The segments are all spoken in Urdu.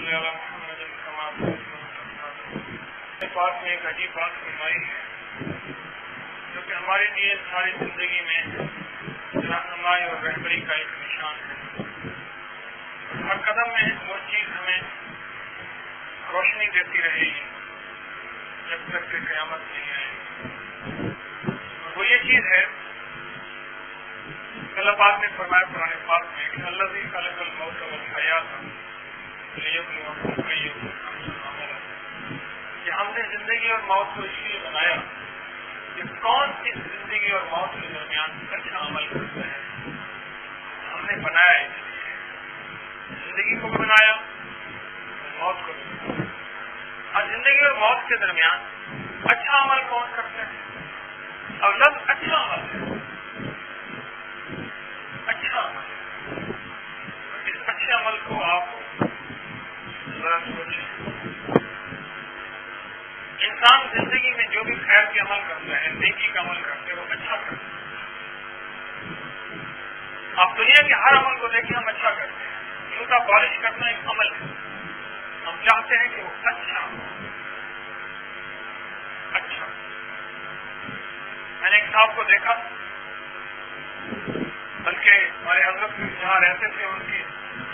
صلی اللہ محمد پاک نے ایک عجیب بات فرمائی ہے جو کہ ہمارے لیے ساری زندگی میں رہنمائی اور رہبری کا ایک نشان ہے. ہر قدم میں وہ چیز ہمیں روشنی دیتی رہے گی جب تک کہ قیامت نہیں آئے. وہ یہ چیز ہے اللہ پاک نے فرمایا قرآن پاک میں کہ الذی خلق الموت والحیات لیبلوکم ایکم احسن عملا، کہ ہم نے زندگی اور موت کو اس لیے بنایا کہ کون اس زندگی اور موت کے درمیان اچھا عمل کرتا ہے. ہم نے بنایا اس لیے زندگی کو بھی بنایا موت کو بھی بنایا. اور زندگی اور موت کے درمیان اچھا عمل کون کرتا ہے؟ اور لفظ اچھا عمل ہے، اچھا عمل. اس اچھے عمل کو آپ ذرا سوچیں. انسان زندگی میں جو بھی خیر کے عمل کرتا ہے، نیکی کا عمل کرتا ہے، وہ اچھا کرتا ہے. آپ دنیا کے ہر عمل کو دیکھیں، ہم اچھا کرتے ہیں. جوتا پالش کرنا ایک عمل ہے، ہم چاہتے ہیں کہ وہ اچھا ہو. اچھا، میں نے ایک صاحب کو دیکھا، بلکہ ہمارے حضرت جہاں رہتے تھے ان کی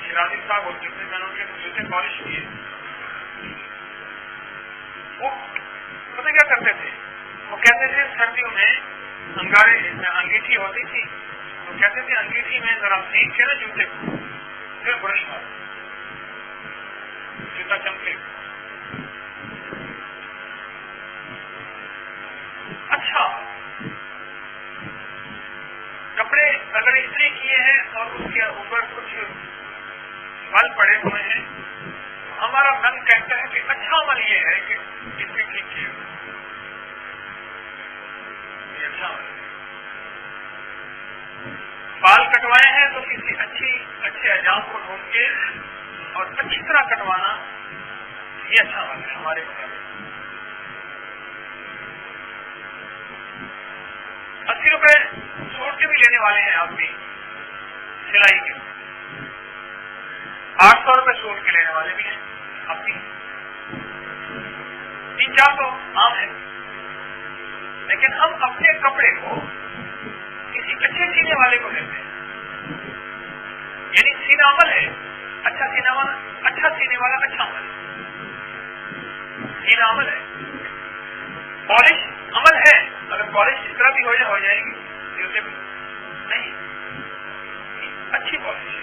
شرازی صاحب ہوتے تھے، میں نے ان کے جوتے پالش کیے. وہ پتہ کیا کرتے تھے؟ وہ کہتے تھے سردیوں میں انگیٹھی ہوتی تھی، وہ کہتے تھے انگیٹھی میں ذرا سینک کے نا جوتے کو پھر برش مارو، جوتا چمکے. اچھا، کپڑے اگر استری کیے ہیں اور اس کے اوپر کچھ بل پڑے ہوئے ہیں، ہمارا من کہتا ہے کہ اچھا عمل یہ ہے کہ استری ٹھیک کیے. یہ اچھا عمل. بال کٹوائے ہیں تو کسی اچھے اجام کو ڈھونڈ کے اور اچھی طرح کٹوانا، یہ اچھا عمل ہے ہمارے مطابق. 80 روپے سوٹ کے بھی لینے والے ہیں آدمی سلائی کے، 800 روپے سوٹ کے لینے والے بھی ہیں آدمی، 300-400 عام ہے. لیکن ہم اپنے کپڑے کو کسی اچھے سینے والے کو دیتے ہیں. یعنی سینا عمل ہے، اچھا سینے والا اچھا عمل ہے. سینا عمل ہے. پالش عمل ہے، اگر پالش اس طرح بھی ہو جائے گی جوتے بھی نہیں، اچھی پالش.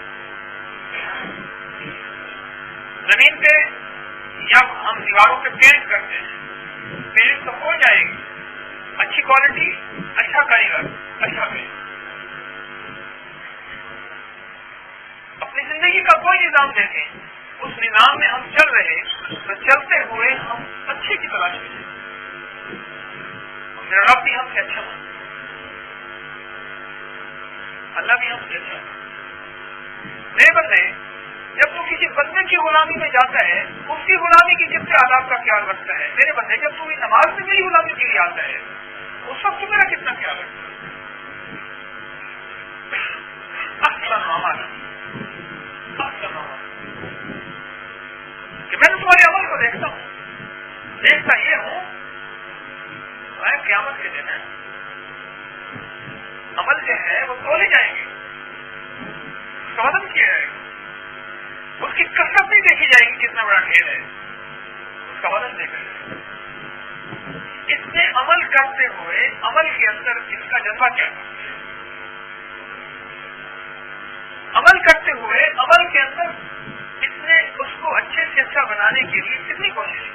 زمین پہ یا ہم دیواروں پہ پینٹ کرتے ہیں، پینٹ تو ہو جائے گی، اچھی کوالٹی، اچھا کاریگر، اچھا پینٹ. اپنی زندگی کا کوئی نظام دیکھیں، اس نظام میں ہم چل رہے تو چلتے ہوئے ہم اچھے کی تلاش میں ہیں. میرا رب بھی ہم سے اچھا ہے، اللہ بھی ہم سے اچھا ہے. میرے بندے، جب تو کسی بندے کی غلامی میں جاتا ہے، اس کی غلامی کی کتنے آداب کا خیال رکھتا ہے. میرے بندے، جب تو نماز میں میری غلامی کے لیے آتا ہے، اس وقت تو میرا کتنا خیال رکھتا ہے. کہ میں تمہارے عمل کو دیکھتا ہوں، دیکھتا یہ ہوں قیامت کے دن ہے، عمل جو ہے وہ تولے جائیں گے، اس کا وزن کیا جائے گا، اس کی کثرت نہیں دیکھی جائے گی کتنا بڑا ڈھیر ہے، اس کا وزن دیکھا جائے گا. اس نے عمل کرتے ہوئے عمل کے اندر اس کا جذبہ کیا تھا؟ عمل کرتے ہوئے عمل کے اندر اس نے اس کو اچھے سے اچھا بنانے کے لیے کتنی کوشش کی.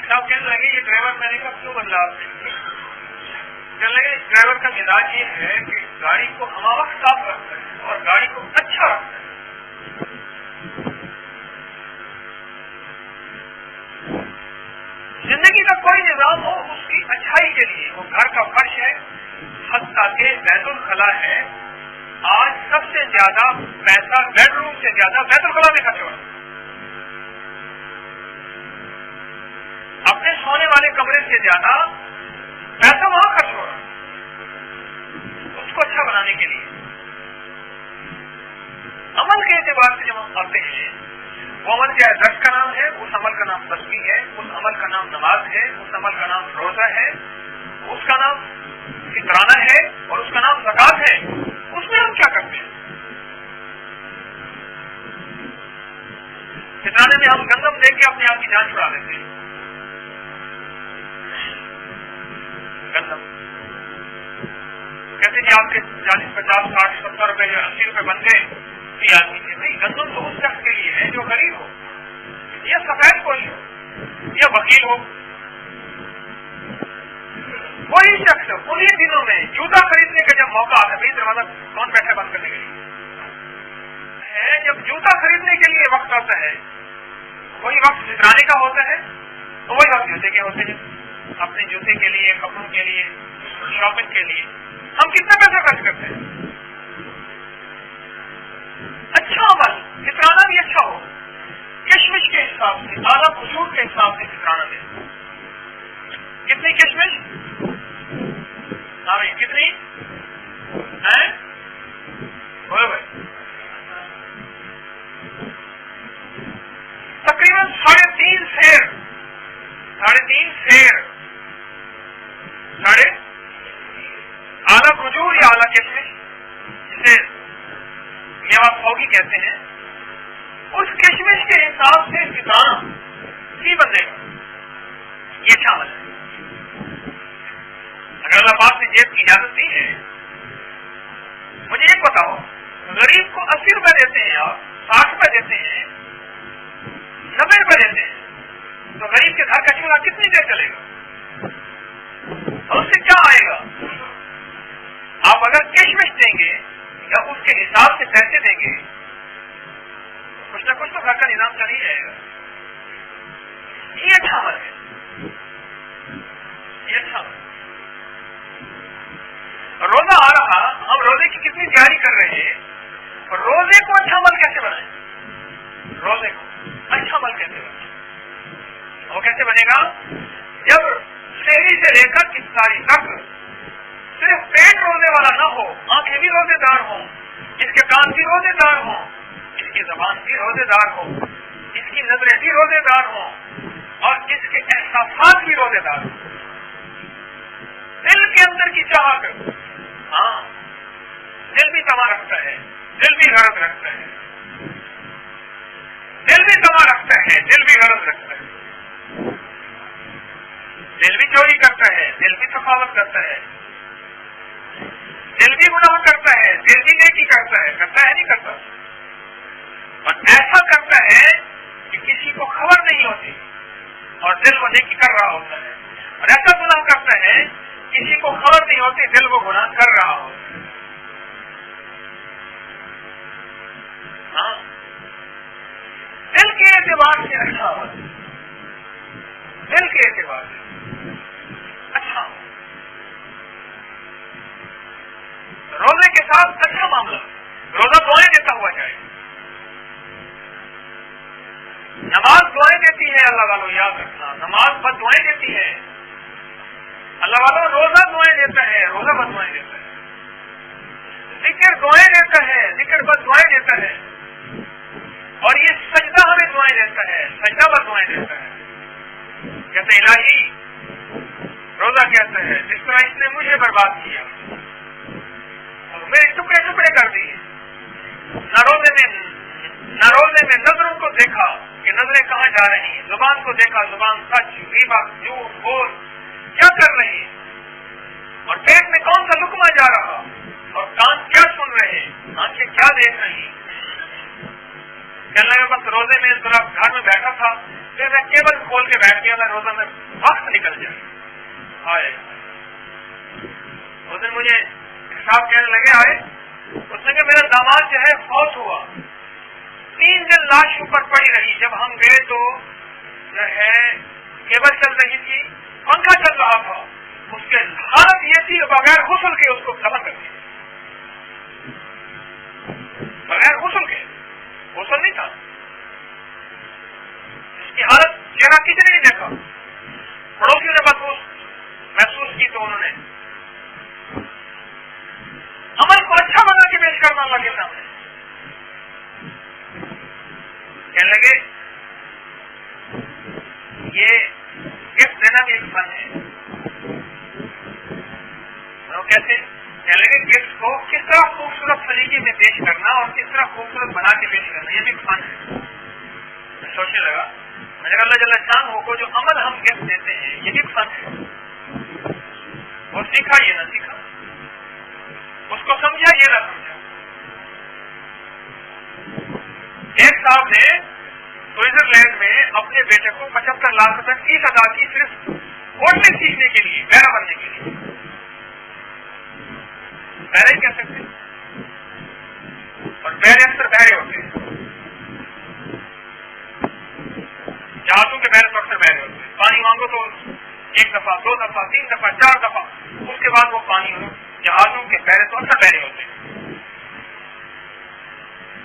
صاحب کہنے لگے یہ ڈرائیور، میں نے کہا کیوں بدلا آپ نے؟ کہنے لگے اس ڈرائیور کا مزاج یہ ہے کہ گاڑی کو ہم وقت صاف رکھتا ہے اور گاڑی کو اچھا رکھتا ہے. زندگی کا کوئی نظام ہو اس کی اچھائی کے لیے، وہ گھر کا فرش ہے، حتیٰ کہ بیت الخلا ہے. آج سب سے زیادہ پیسہ بیڈ روم سے زیادہ بیت الخلا میں خرچ ہو رہا ہے. اپنے سونے والے کمرے سے زیادہ پیسہ وہاں خرچ ہو رہا ہے. اچھا بنانے کے لیے عمل کے اعتبار سے جب ہم کرتے ہیں، وہ عمل چاہے درس کا نام ہے، اس عمل کا نام تسبیح ہے، اس عمل کا نام نماز ہے، اس عمل کا نام روزہ ہے، اس کا نام فطرانہ ہے اور اس کا نام زکات ہے، اس میں ہم کیا کرتے ہیں؟ فطرانے میں ہم گندم دے کے اپنے آپ کی جان چھڑا لیتے ہیں. گندم کہتے جی آپ کے 40 50 60 70 روپے یا 80 روپے بن گئے فی آدمی کے. نہیں، گندم تو اس شخص کے لیے ہے جو غریب ہو یا سفید کوئی ہو یا وکیل ہو. وہی شخص انہیں دنوں میں جوتا خریدنے کا جب موقع آتا ہے، دروازہ کون بیٹھے بند کرنے کے لیے ہے، جب جوتا خریدنے کے لیے وقت آتا ہے، وہی وقت فطرانے کا ہوتا ہے، تو وہی وقت جوتے کے ہوتے ہیں. اپنے جوتے کے لیے، کپڑوں کے لیے، شاپنگ کے لیے ہم کتنے پیسے خرچ کرتے ہیں؟ اچھا عمل فطرانہ بھی اچھا ہو، کشمش کے حساب سے، اعلیٰ اصول کے حساب سے فطرانہ میں کتنی کشمش؟ کتنی ہے؟ تقریباً 3.5 سیر، 3.5 سیر، اعلیٰ کھجور یا اعلیٰ کشمش جسے میوہ فوگی کہتے ہیں، اس کشمش کے حساب سے فطرانہ کی بندے گا. یہ شامل ہے. اگر اللہ پاک نے جیب کی اجازت دی ہے، مجھے ایک بتاؤ، غریب کو 80 روپے دیتے ہیں آپ، 60 روپے دیتے ہیں، 90 روپے دیتے ہیں، تو غریب کے گھر کا چولہا کتنی دیر چلے گا اور اس سے کیا آئے گا؟ آپ اگر کشمش دیں گے یا اس کے حساب سے پیسے دیں گے، کچھ نہ کچھ تو گھر کا نظام چل ہی جائے گا. یہ اچھا عمل ہے، یہ اچھا عمل. روزہ آ رہا، ہم روزے کی کتنی تیاری کر رہے ہیں، اور روزے کو اچھا عمل کیسے بنائیں؟ روزے کو اچھا عمل کیسے بنائیں؟ وہ کیسے بنے گا؟ جب سحری سے لے کر افطاری تک صرف پیٹ روزے والا نہ ہو، آنکھیں بھی روزے دار ہوں، اس کے کان بھی روزے دار ہوں، اس کی زبان بھی روزے دار ہو، اس کی نظریں بھی روزے دار ہوں، اور اس کے احساسات بھی روزے دار ہوں. دل کے اندر کی چاہت، ہاں دل بھی تما رکھتا ہے، دل بھی غرض رکھتا ہے، دل بھی تما رکھتا ہے، دل بھی غرض رکھتا ہے، دل بھی چوری کرتا ہے، دل بھی سخاوت کرتا ہے، دل بھی گناہ کرتا ہے، دل بھی نیکی کرتا ہے نہیں کرتا، اور ایسا کرتا ہے کہ کسی کو خبر نہیں ہوتی اور دل وہ نیکی کر رہا ہوتا ہے، اور ایسا گناہ کرتا ہے کسی کو خبر نہیں ہوتی، دل وہ گناہ کر رہا ہوتا ہے. ہاں، دل کے اعتبار سے اچھا ہو، دل کے اعتبار سے اچھا ہو. روزے کے ساتھ اچھا معاملہ، روزہ دعائیں دیتا ہوا جائے. نماز دعائیں دیتی ہے، اللہ والوں یاد رکھنا، نماز بد دعائیں دیتی ہے. اللہ والا روزہ دعائیں دیتا ہے، روزہ بد دعائیں دیتا ہے. ذکر دعائیں دیتا ہے، ذکر بد دعائیں دیتا ہے. اور یہ سجدہ ہمیں دعائیں دیتا ہے، سجدہ بد دعائیں دیتا ہے. کہتے الہی، روزہ کہتا ہے جس طرح اس نے مجھے برباد کیا اور میرے ٹکڑے ٹکڑے کر دیے، نہ روزے میں نظروں کو دیکھا کہ نظریں کہاں جا رہی ہیں، زبان کو دیکھا، زبان سچ غیبت جھوٹ بول کیا کر رہی ہے، اور پیٹ میں کون سا لقمہ جا رہا، اور کان کیا سن رہے ہیں، آنکھیں کیا دیکھ رہی ہیں. کہنے لگا بس روزے میں ذرا گھر میں بیٹھا تھا، پھر میں کیبل کھول کے بیٹھ گیا، میں روزہ میں وقت نکل جائے. آئے اس دن مجھے صاحب کہنے لگے، آئے اس نے کہ میرا داماد جو ہے فوت ہوا، 3 دن لاش اوپر پڑی رہی. جب ہم گئے تو جو ہے کیبل چل رہی تھی، پنکھا چل رہا تھا، اس کے حالت یہ تھی بغیر غسل کے اس کو دفن کر دیا، بغیر غسل کے، غسل نہیں تھا، اس کی حالت چہرہ کسی نے نہیں دیکھا. پڑوسیوں نے محسوس کی تو انہوں نے عمل کرنا اللہ کے سامنے. کہنے لگے یہ گفٹ دینا بھی ایک فن ہے. کیسے؟ کہنے لگے گفٹ کو کس طرح خوبصورت طریقے میں پیش کرنا اور کس طرح خوبصورت بنا کے پیش کرنا، یہ بھی ایک فن ہے. میں سوچنے لگا، میں نے کہا اللہ جل شانہ کو جو عمل ہم گفٹ دیتے ہیں یہ بھی ایک فن ہے. وہ سیکھا یہ نہ سیکھا، اس کو سمجھا یہ نہ سمجھا. ایک صاحب نے سوئٹزرلینڈ میں اپنے بیٹے کو 75 لاکھ روپے فیس ادا کی صرف اوڑنے سیکھنے کے لیے، پیرا بننے کے لیے. پیرا ہی کہہ سکتے اور پیرے اکثر بہرے ہوتے ہیں، جہازوں کے پیرے تو اکثر بہرے ہوتے ہیں. پانی مانگو تو 1 دفعہ 2 دفعہ 3 دفعہ 4 دفعہ، اس کے بعد وہ پانی ہو. جہازوں کے پیرے تو اکثر بہرے ہوتے ہیں.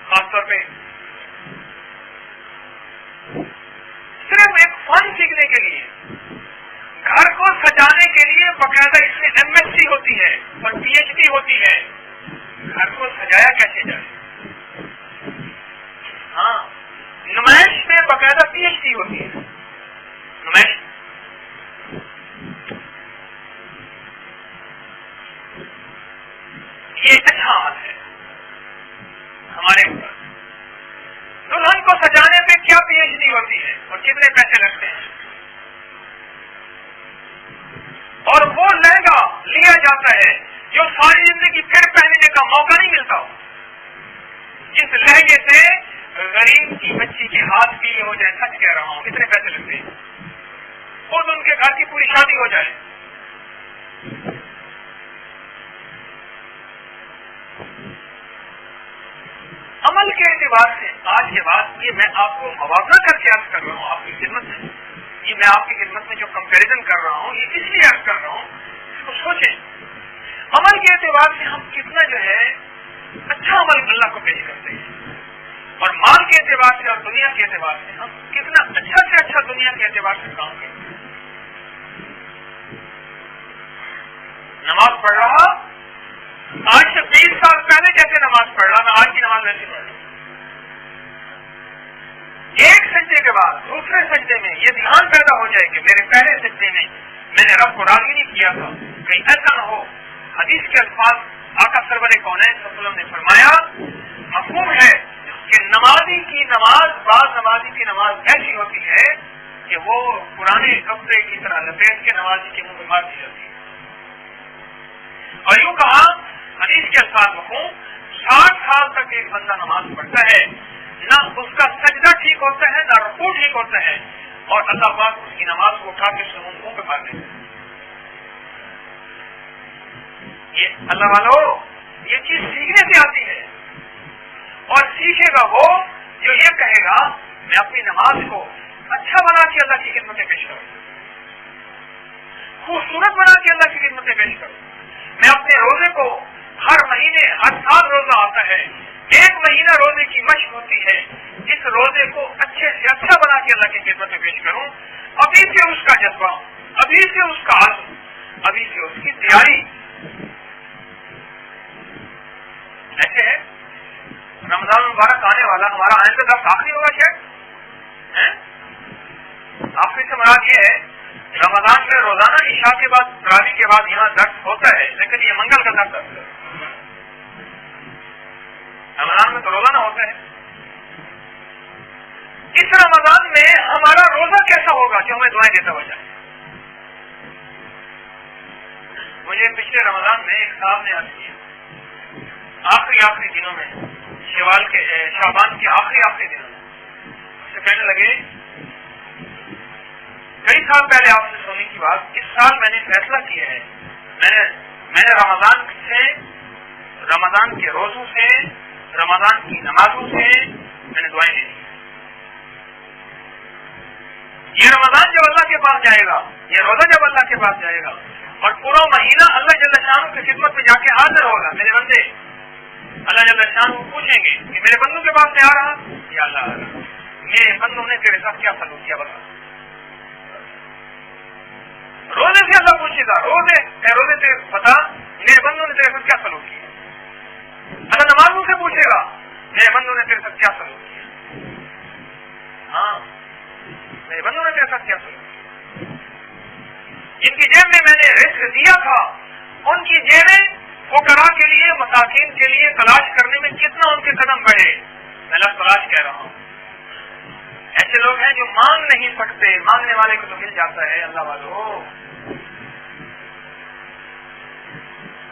خاص طور پہ صرف ایک فن سیکھنے کے لیے، گھر کو سجانے کے لیے باقاعدہ اس میں MSc ہوتی ہے اور PhD ہوتی ہے. گھر کو سجایا کیسے جائے؟ ہاں، نمائش میں باقاعدہ PhD ہوتی ہے. نمائش یہ اچھا حال ہے ہمارے اوپر. دلہن کو سجانے پہ کیا PhD ہوتی ہے اور کتنے پیسے لگتے ہیں، اور وہ لہنگا لیا جاتا ہے جو ساری زندگی پھر پہننے کا موقع نہیں ملتا ہو. جس لہنگے سے غریب کی بچی کے ہاتھ پیلے ہو جائے، سچ کہہ رہا ہوں، اتنے پیسے لگتے ہیں. خود ان کے گھر کی پوری شادی ہو جائے. عمل کے اعتبار سے آج کے بعد یہ میں آپ کو موازنہ کر کے عرض کر رہا ہوں آپ کی خدمت میں. یہ میں آپ کی خدمت میں جو کمپیریزن کر رہا ہوں یہ اس لیے عرض کر رہا ہوں، اس کو سوچیں. عمل کے اعتبار سے ہم کتنا جو ہے اچھا عمل اللہ کو پیش کرتے ہیں، اور مال کے اعتبار سے اور دنیا کے اعتبار سے ہم کتنا اچھا سے اچھا دنیا کے اعتبار سے کام کرتے ہیں. نماز پڑھ رہا آج سے 20 سال پہلے جیسے نماز پڑھ رہا، میں آج کی نماز ویسے پڑھ رہا ہوں. ایک سجدے کے بعد دوسرے سجدے میں یہ دھیان پیدا ہو جائے کہ میرے پہلے سجدے میں میں نے رب کو راضی نہیں کیا تھا، کہیں ایسا نہ ہو. حدیث کے الفاظ آقا سرور کونین صلی اللہ علیہ وسلم نے فرمایا، مفہوم ہے کہ نمازی کی نماز، بعض نمازی کی نماز ایسی ہوتی ہے کہ وہ پرانے کپڑے کی طرح لپیٹ کے نمازی کے منہ میں مار دی جاتی ہے. اور یوں کہا حدیث کے الفاظ مفہوم، 60 سال تک ایک بندہ نماز پڑھتا ہے، نہ اس کا سجدہ ٹھیک ہوتا ہے نہ رکوع ٹھیک ہوتا ہے، اور اللہ پاک اس کی نماز کو اٹھا کے منہ پہ مار دیتا ہے. یہ اللہ والو یہ چیز سیکھنے سے آتی ہے، اور سیکھے گا وہ جو یہ کہے گا میں اپنی نماز کو اچھا بنا کے اللہ کی خدمت میں پیش کروں، خوبصورت بنا کے اللہ کی خدمت میں پیش کروں. میں اپنے روزے کو ہر مہینے ہر سال روزہ آتا ہے، 1 مہینہ روزے کی مشق ہوتی ہے، اس روزے کو اچھے سے اچھا بنا کے اللہ کی خدمت میں پیش کروں. ابھی سے اس کا جذبہ، ابھی سے اس کا عزم، ابھی سے اس کی تیاری. ایسے ہے رمضان مبارک آنے والا، ہمارا آئندہ درس آخری ہوگا شاید. آخری سے مراد یہ ہے رمضان میں روزانہ عشاء کے بعد تراویح کے بعد یہاں درس ہوتا ہے، لیکن یہ منگل کا درس ہے. رمضان میں تو روزانہ ہوتا ہے. اس رمضان میں ہمارا روزہ کیسا ہوگا جو ہمیں دعائیں دیتا ہو جائے. مجھے پچھلے رمضان میں ایک صاحب نے عرض کیا، آخری دنوں میں شعبان کے آخری دنوں میں سے کہنے لگے کئی سال پہلے آپ سے سونے کی بات، اس سال میں نے فیصلہ کیا ہے، میں نے رمضان کے روزوں سے، رمضان کی نمازوں سے میں نے دعائیں دی. یہ رمضان جب اللہ کے پاس جائے گا، یہ روزہ جب اللہ کے پاس جائے گا اور پورا مہینہ اللہ جل شانہ کی خدمت میں جا کے حاضر ہوگا، میرے بندے اللہ جل شانہ پوچھیں گے کہ میرے بندوں کے پاس میں آ رہا یا اللہ آ رہا، میرے بندوں نے تیرے ساتھ کیا سلوک کیا بتا. روزے سے اللہ پوچھے گا، روزے سے بتا میرے بندوں نے تیرے ساتھ کیا سلوک کیا. اللہ نماز پوچھے گا میرے بندوں نے تیرے ساتھ کیا سلوک کیا. ہاں میرے بندوں نے تیرے ساتھ کیا سلوک کیا. جن کی جیب میں میں نے رزق دیا تھا ان کی جیبیں فقراء کے لیے مساکین کے لیے تلاش کرنے میں کتنا ان کے قدم بڑھے. میں لفظ تلاش کہہ رہا ہوں. ایسے لوگ ہیں جو مانگ نہیں سکتے, مانگنے والے کو تو مل جاتا ہے. اللہ والو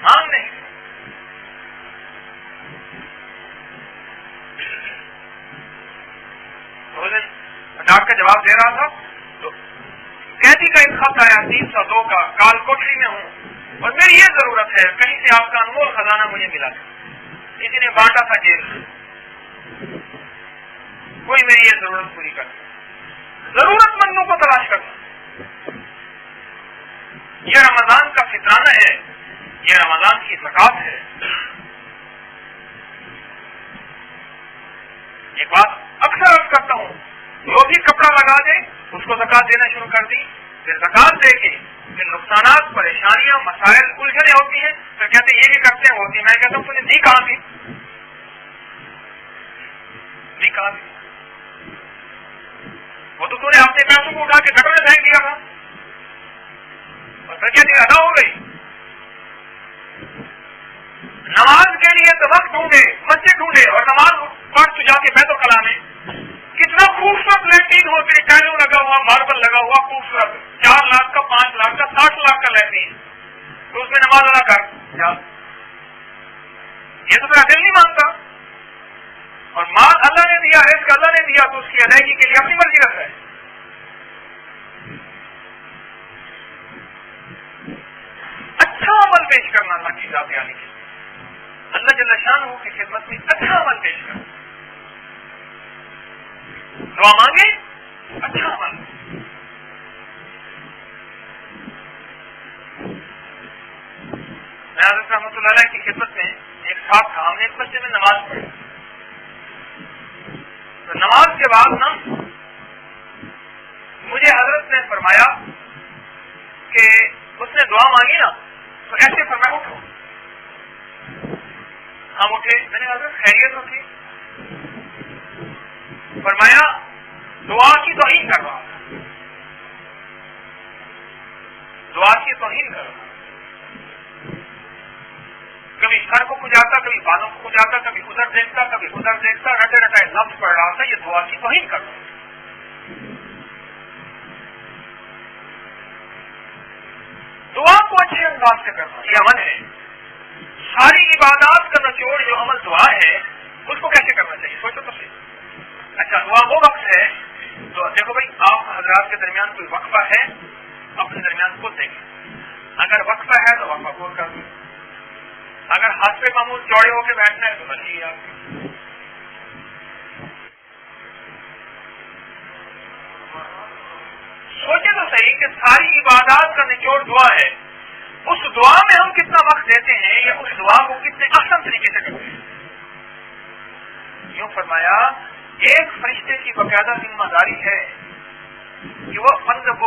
مانگ نہیں. ڈاک کا جواب دے رہا تھا تو قیدی کا ایک خط آیا 302 کا, کال کوٹری میں ہوں اور میری یہ ضرورت ہے, کہیں سے آپ کا انمول خزانہ مجھے ملا, کسی نے بانٹا تھا جیل میں, کوئی میری یہ ضرورت پوری کر. ضرورت مندوں کو تلاش کرنا یہ رمضان کا فطرانہ ہے, یہ رمضان کی زکات ہے. ایک بات اکثر عرض کرتا ہوں, جو بھی کپڑا لگا دے اس کو زکات دینا شروع کر دی, پھر زکات دے کے پھر نقصانات, پریشانیاں, مسائل, الجھنیں ہوتی ہیں, پھر کہتے ہیں یہ بھی کرتے ہیں ہوتی ہیں. میں کہتا ہوں تم نے دی کہاں تھی, دی کہاں تھی؟ وہ تو نے اپنے پیسوں کو اٹھا کے گٹر میں پھینک دیا تھا اور پھر کہتے ادا ہو گئی. نماز کے لیے تو وقت ڈھونڈے, مسجد ڈھونڈے اور نماز پڑھ تو جا کے بیت الخلا میں کتنا خوبصورت لیٹرین ہوتے, ٹائلوں لگا ہوا, ماربل لگا ہوا, خوبصورت, 4 لاکھ کا, 5 لاکھ کا, 60 لاکھ کا لیٹرین, تو اس میں نماز ادا کر جا. یہ تو میرا دل نہیں مانتا. اور مال اللہ نے دیا, رزق اللہ نے دیا, تو اس کی ادائیگی کے لیے اپنی مرضی رکھتا ہے. اچھا عمل پیش کرنا اللہ کی ذات عالی کے, اللہ جل شانہ کی خدمت میں اچھا عمل پیش کرنا. دعا مانگے اچھا عمل. میں حضرت رحمۃ اللہ علیہ کی خدمت میں ایک ساتھ تھا, ہم نے ایک مسجد میں نماز پڑھی. تو نماز کے بعد نا مجھے حضرت نے فرمایا کہ اس نے دعا مانگی نا تو ایسے فرمایا اٹھو. ہم اٹھے, میں نے حضرت خیریت ہوتی, فرمایا دعا کی توہین کر رہا, دعا کی توہین کر رہا. کبھی سر کو کھجاتا, کبھی بالوں کو کھجاتا, کبھی ادھر دیکھتا, کبھی ادھر دیکھتا, رٹے رٹائے لفظ پڑھ رہا تھا. یہ دعا کی توہین کر رہا. دعا کو اچھے انداز سے کرنا یہ عمل ہے. ساری عبادات کا نچوڑ جو عمل دعا ہے اس کو کیسے کرنا چاہیے, سوچو تو صحیح. اچھا دعا وہ وقت ہے, تو دیکھو بھائی آپ حضرات کے درمیان کوئی وقفہ ہے, اپنے درمیان خود دیکھیں. اگر وقفہ ہے تو وقفہ خود کر دیں, اگر ہاتھ پہ معمول چوڑے ہو کے بیٹھنا ہے تو بچیے آپ. سوچے تو صحیح کہ ساری عبادات کا نچوڑ دعا ہے, اس دعا میں ہم کتنا وقت دیتے ہیں یا اس دعا کو کتنے احسن طریقے سے کرتے ہیں. یوں فرمایا ایک فرشتے کی باقاعدہ ذمہ داری ہے کہ وہ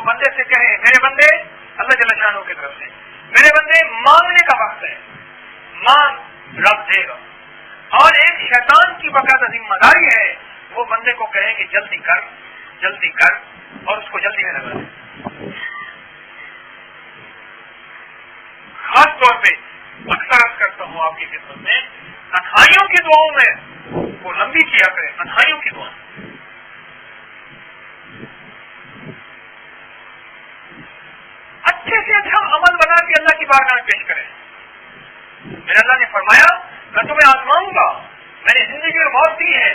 بندے سے کہے میرے بندے, اللہ جل شانہ کی طرف سے, میرے بندے مانگنے کا وقت ہے, مانگ رب دے گا. اور ایک شیطان کی باقاعدہ ذمہ داری ہے وہ بندے کو کہے کہ جلدی کر جلدی کر, اور اس کو جلدی میں لگا دے. خاص طور پہ اکثر عرض کرتا ہوں آپ کی خدمت میں, تنہائیوں کی دعاؤں میں وہ لمبی کیا کرے. تنہائیوں کی دعا اچھے سے اچھا عمل بنا کے اللہ کی بارگاہ میں پیش کریں. میرے اللہ نے فرمایا میں تمہیں آزماؤں گا, میں نے زندگی میں موت دی ہے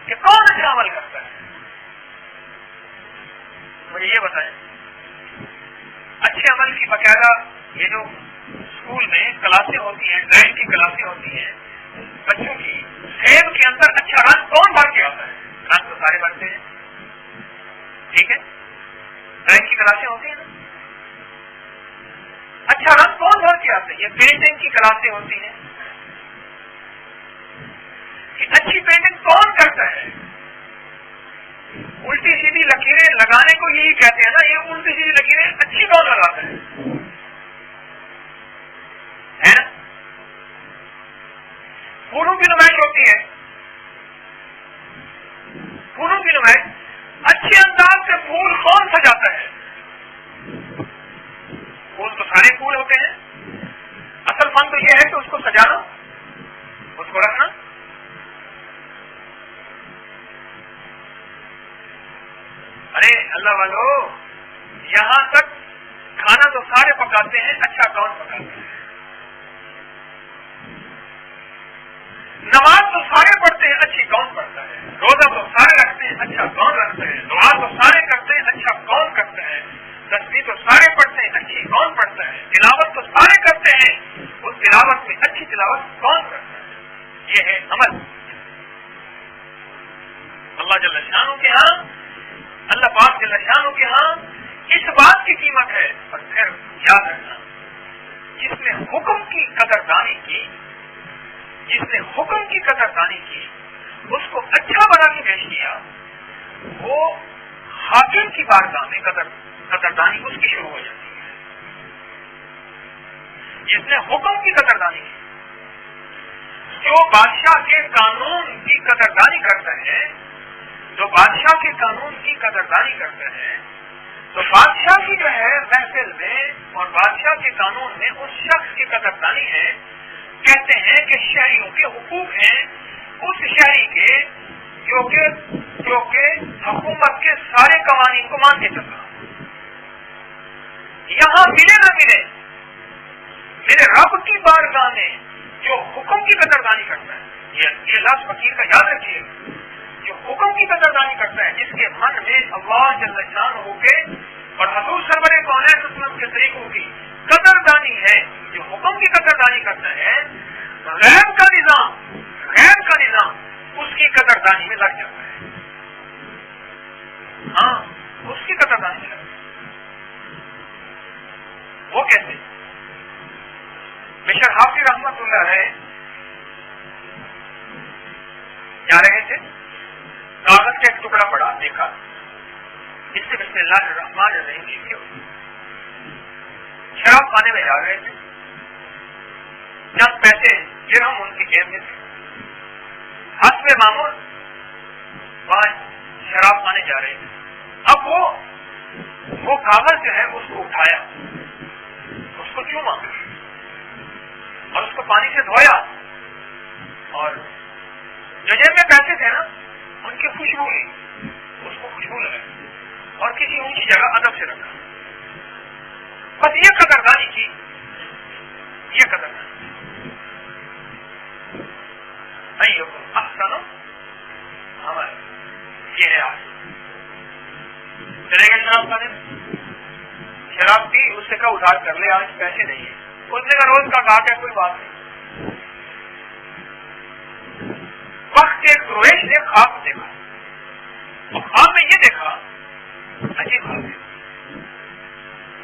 کہ کون اچھا عمل کرتا ہے. مجھے یہ بتائیں, اچھے عمل کی باقاعدہ یہ جو اسکول میں کلاسیں ہوتی ہیں, ڈرائنگ کی کلاسیں ہوتی ہیں بچوں کی, سیب کے اندر اچھا رنگ کون بھر کے آتا ہے؟ رنگ تو سارے بنتے ہیں, ٹھیک ہے, ڈرائنگ کی کلاسیں ہوتی ہیں نا, اچھا رنگ کون بھر کے آتا ہے؟ یہ پینٹنگ کی کلاسیں ہوتی ہیں, یہ اچھی پینٹنگ کون کرتا ہے؟ الٹی سیدھی لکیریں لگانے کو یہی کہتے ہیں نا, یہ الٹی سیدھی لکیریں اچھی کون لگاتا ہے نا؟ پھولوں بولو یہاں تک کھانا تو سارے پکاتے ہیں، اچھا کون پکاتے ہیں؟ نماز تو سارے پڑھتے ہیں، اچھی کون پڑھتا ہے؟ روزہ تو سارے رکھتے ہیں، اچھا کون رکھتے ہیں؟ دعا تو سارے کرتے ہیں، اچھا کون کرتا ہے؟ تسبیح تو سارے پڑھتے ہیں، اچھی کون پڑھتا ہے؟ تلاوت تو سارے کرتے ہیں، اس تلاوت میں اچھی تلاوت کون کرتا ہے؟ یہ ہے عمل۔ اللہ جل شانہ کے ہاں، اللہ پاک جل شانہ کے ہاں اس بات کی قیمت ہے۔ اور پھر یاد رکھنا، جس نے حکم کی قدردانی کی، جس نے حکم کی قدردانی کی، اس کو اچھا بنا کے پیش کیا، وہ حاکم کی بارگاہ میں قدردانی اس کی شروع ہو جاتی ہے۔ جس نے حکم کی قدردانی کی، جو بادشاہ کے قانون کی قدردانی کرتا ہے، جو بادشاہ کے قانون کی قدردانی کرتا ہے، تو بادشاہ کی جو ہے محفل میں اور بادشاہ کے قانون میں اس شخص کی قدردانی ہے۔ کہتے ہیں کہ شہریوں کے حقوق ہیں اس شہری کے جو کہ حکومت کے سارے قوانین کو مان کے چل رہا، یہاں ملے نہ ملے، میرے رب کی بارگاہ میں جو حکم کی قدردانی کرتا ہے، یہ لفظ فقیر کا یاد رکھیے، جو حکم کی قدردانی کرتا ہے، جس کے من میں اللہ جل شانہ ہو کے اور حضور سرور کونین صلی اللہ علیہ وسلم کے طریقوں کی قدردانی ہے، جو حکم کی قدردانی کرتا ہے، غیب کا نظام اس کی قدردانی میں لگ جاتا ہے۔ ہاں، اس کی قدردانی میں لگ جاتا ہے۔ وہ کیسے؟ مشر حافظ رحمت اللہ ہے جا رہے تھے، کاغذ کا ایک ٹکڑا پڑا، دیکھا، اس سے بسم اللہ الرحمن الرحیم لکھے ہوئے، شراب کھانے میں جا رہے تھے، چند پیسے درہم ان کی جیب میں تھے، حسب معمول وہاں شراب کھانے جا رہے تھے۔ اب وہ کاغذ جو ہے اس کو اٹھایا، اس کو چوما اور اس کو پانی سے دھویا، اور جو جیب میں پیسے تھے نا ان کی خوشبو لی، اس کو خوشبو لگائی اور کسی اونچی جگہ ادب سے رکھا۔ بس یہ قدردانی کی، یہ قدردانی احسن عمل، یہ ہے آج چلے گئے شراب کھانے، شراب پی، اس سے کہا ادھار کر لے، آج پیسے نہیں ہے، اس نے کہا روز کا گاہک ہے، کوئی بات نہیں۔ وقت ایک درویش نے خواب دیکھا، اور خواب میں یہ دیکھا، عجیب خواب ہے،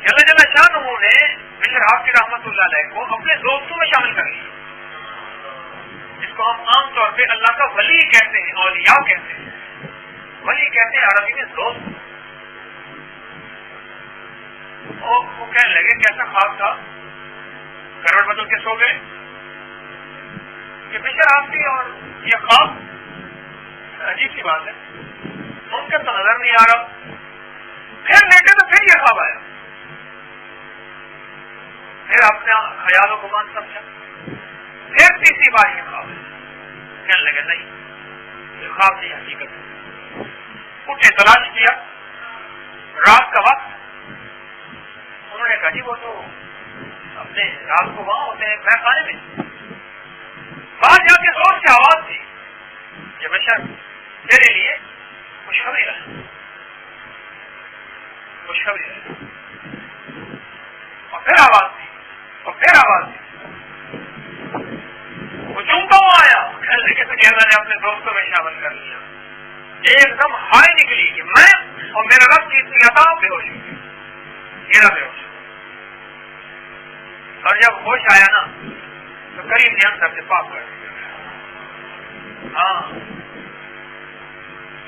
جل شانہ نے مشر حافظ رحمت اللہ علیہ کو اپنے دوستوں میں شامل کر لیا، جس کو ہم عام طور پہ اللہ کا ولی کہتے ہیں، اولیاء کہتے ہیں، ولی کہتے ہیں عربی میں دوست۔ وہ کہنے لگے کیسا خواب تھا، کروڑ بدل کے سو گئے کہ مشر حافظ، اور یہ خواب عجیب سی بات ہے، ممکن تو نظر نہیں آ رہا۔ پھر لیٹے تو پھر یہ خواب آیا، پھر اپنے خیال و گمان سمجھا، پھر تیسری بار یہ خواب ہے، کہنے لگے نہیں یہ خواب نہیں، حقیقت ہے۔ اٹھے، تلاش کیا، رات کا وقت، انہوں نے کہا جی وہ تو اپنے رات کو وہاں ہوتے ہیں خانے میں، باہر جا کے زور سے آواز دی، یہ بشر تیرے لیے خوشخبری ہے، خوشخبری ہے، اور پھر آواز دی، اور پھر آواز دی، وہ چونکا ہوا آیا، کہنے لگے تو جیسا نے اپنے دوستوں میں شامل کر لیا، ایک دم ہائے نکلی کہ میں اور میرا رب کی اتنی عطا بے ہوش ہو گئی، میرا بے ہوش، اور جب ہوش آیا نا تو کریم نے اندر سے پاک کر دیا، ہاں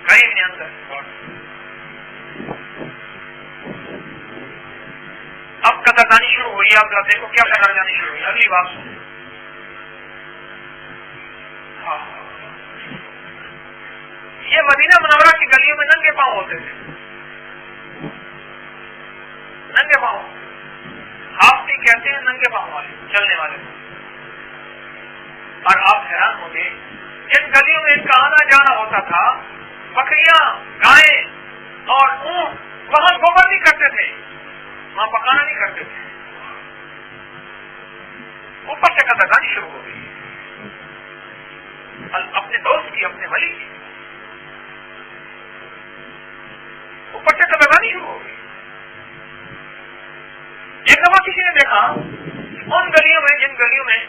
کریم نے اندر سے پاک۔ اب قدردانی شروع ہوئی، اب دیکھو کیا قدردانی شروع ہوئی، اگلی بات سنو۔ یہ مدینہ منورہ کی گلیوں میں ننگے پاؤں ہوتے تھے، ننگے پاؤں، ہافتی کہتے ہیں ننگے پاؤں والے، چلنے والے، اور آپ حیران ہوں گے جن گلیوں میں ان کا آنا جانا ہوتا تھا، بکریاں، گائیں اور اونٹ وہاں گوبر نہیں کرتے تھے، وہاں پکانا نہیں کرتے تھے. اوپر سے قدردانی شروع ہو گئی اپنے دوست کی، اپنے ولی کی. اوپر سے قدردانی شروع ہو گئی. ایک دفعہ کسی نے دیکھا ان گلیوں میں جن گلیوں میں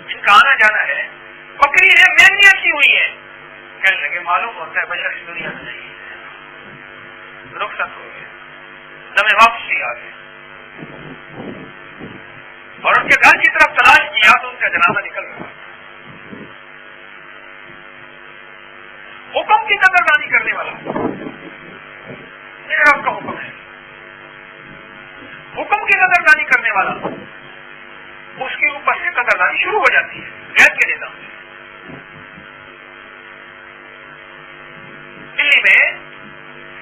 جن کا آنا جانا ہے بکری ہے، مینیاں کی ہوئی ہیں. کہنے لگے معلوم ہوتا ہے بشر اس دنیا میں نہیں ہے. رخصت ہو گئے، دم واپسی آ گئے اور ان کے گھر کی طرف تلاش کیا تو ان کا جنازہ نکل گیا. حکم کی قدردانی کرنے والا میرا آپ کا حکم ہے، حکم کی قدردانی کرنے والا اس کے اوپر سے قدردانی شروع ہو جاتی ہے غیر کے نظام سے.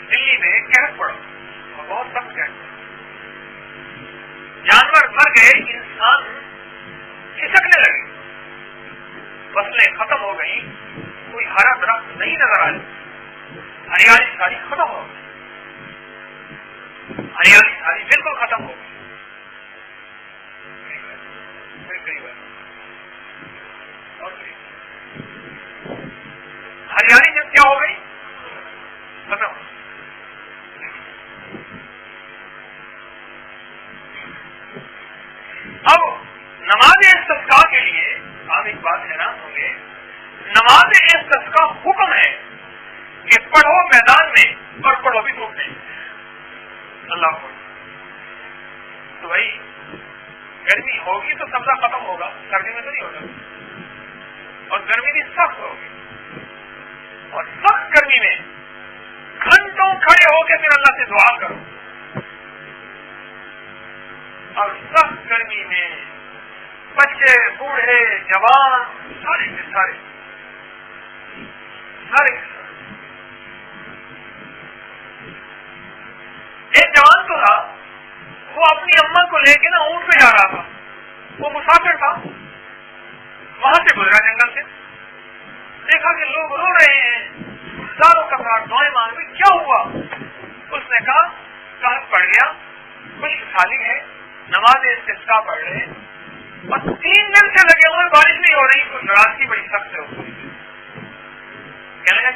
دلی میں قحط پڑا اور بہت سخت قحط پڑا. جانور مر گئے، انسان کھسکنے لگے، فصلیں ختم ہو گئی، کوئی ہرا درخت نہیں نظر آئی، ہریالی ساری ختم ہو گئی، ہریالی ساری بالکل ختم ہو گئی. ہریالی جب کیا ہو گئی؟ ختم. اب نماز استسقاء کے لیے آپ ایک بات حیران ہوں گے، نماز استسقاء حکم ہے کہ پڑھو میدان میں اور پڑھو بھی دھوپ میں. اللہ کو تو بھائی گرمی ہوگی تو سبزہ ختم ہوگا، سردی میں تو نہیں ہوگا. اور گرمی بھی سخت ہوگی، اور سخت گرمی میں گھنٹوں کھڑے ہو کے پھر اللہ سے دعا کرو. اور سخت گرمی میں بچے بوڑھے جوان سارے کے سارے ایک جوان تو تھا، وہ اپنی اماں کو لے کے نا اونٹ پہ جا رہا تھا. وہ مسافر تھا، وہاں سے گزرا جنگل سے، دیکھا کہ لوگ رو رہے ہیں، ساروں کا ساتھ دعائیں مانگ رہے. کیا ہوا؟ اس نے کہا قحط پڑ گیا، خشک سالی ہے، نماز استسقاء پڑھ رہے ہیں، بس 3 دن سے لگے ہوئے بارش نہیں ہو رہی، کچھ ناراضگی بڑی سخت ہے. کہنے لگا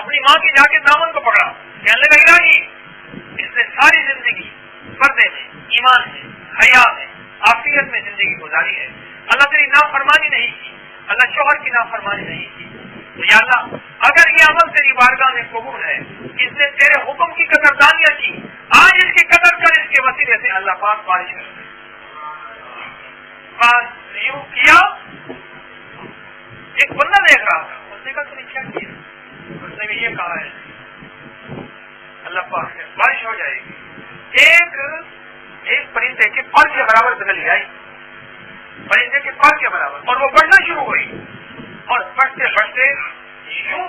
اپنی ماں کی جا کے دامن کو پکڑا، کہنے لگا الہی اس نے ساری زندگی پردے میں، ایمان میں، حیا میں، عافیت میں زندگی گزاری ہے، اللہ تیری نافرمانی نہیں کی، اللہ شوہر کی نافرمانی نہیں کی. تو یا اللہ اگر یہ عمل تیری بارگاہ میں قبول ہے، اس نے تیرے حکم کی قدردانیاں کی، آج اس کی قدر کر، اس کے وسیلے سے اللہ پاک بارش کر. بس یوں کیا. ایک بندہ دیکھ رہا تھا، اس نے کہا تم نے کیا کیا؟ اس نے بھی یہ کہا ہے اللہ پاک سے بارش ہو جائے گی. ایک پرندے کے پر کے برابر بدل آئی، پرندے کے پر کے برابر، اور وہ بڑھنا شروع ہوئی اور بڑھتے بڑھتے یوں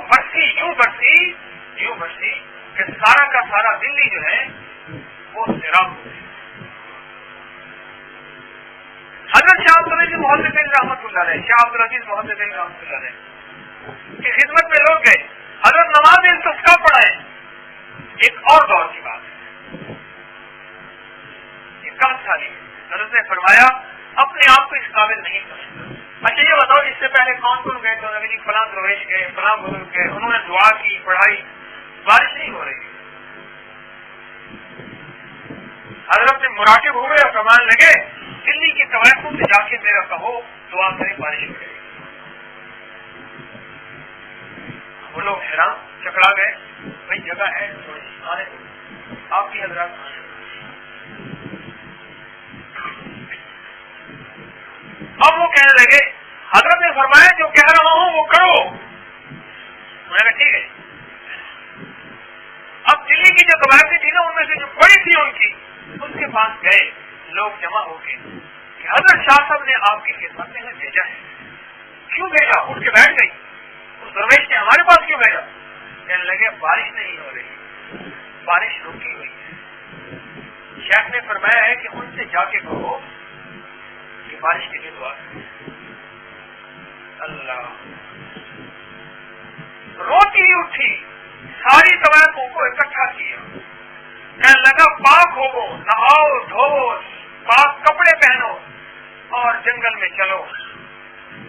بڑھتی کہ سارا کا سارا دلی جو ہے وہ سیراب ہو گئی. حضرت شاہ عبدالعزیز محدث رحمۃ اللہ علیہ، شاہ عبدالعزیز محدث رحمۃ اللہ علیہ کی خدمت میں لوگ گئے، حضرت نماز استسقاء پڑھائے. ایک اور دور کی بات ہے، ایک 60 سالی حضرت نے فرمایا اپنے آپ کو اس قابل نہیں سمجھتا. اچھا یہ بتاؤ اس سے پہلے کون کون گئے تو نبی فلاں درویش گئے، فلاں بزرگ گئے، انہوں نے دعا کی، پڑھائی، بارش نہیں ہو رہی. حضرت نے مراقب ہوئے اور فرمانے لگے دلی کی طوائفوں سے جا کے میرا کہو دعا کرے بارش ہو جائے. وہ لوگ حیران چکرا گئے، بھائی جگہ ہے تھوڑی سی آنے آپ کی حضرات آنے. اب وہ کہنے لگے حضرت نے فرمایا جو کہہ رہا ہوں وہ کرو. میں نے کہا ٹھیک ہے. اب دلی کی جو طوائفیں تھی نا ان میں سے جو بڑی تھی ان کے پاس گئے لوگ جمع ہو کے کہ حضرت شاہ صاحب نے آپ کی خدمت میں ہمیں بھیجا ہے. کیوں بھیجا؟ اٹھ کے بیٹھ گئی. اس درویش نے ہمارے پاس کیوں بھیجا؟ کہنے لگے بارش نہیں ہو رہی، بارش رکی ہوئی ہے. شیخ نے فرمایا ہے کہ ان سے جا کے کہو کہ بارش کے لیے دعا کریں. اللہ روتی اٹھی ساری طوائفوں کو اکٹھا کیا، کہنے لگا پاک ہوو، نہاؤ دھوو، پاک کپڑے پہنو اور جنگل میں چلو۔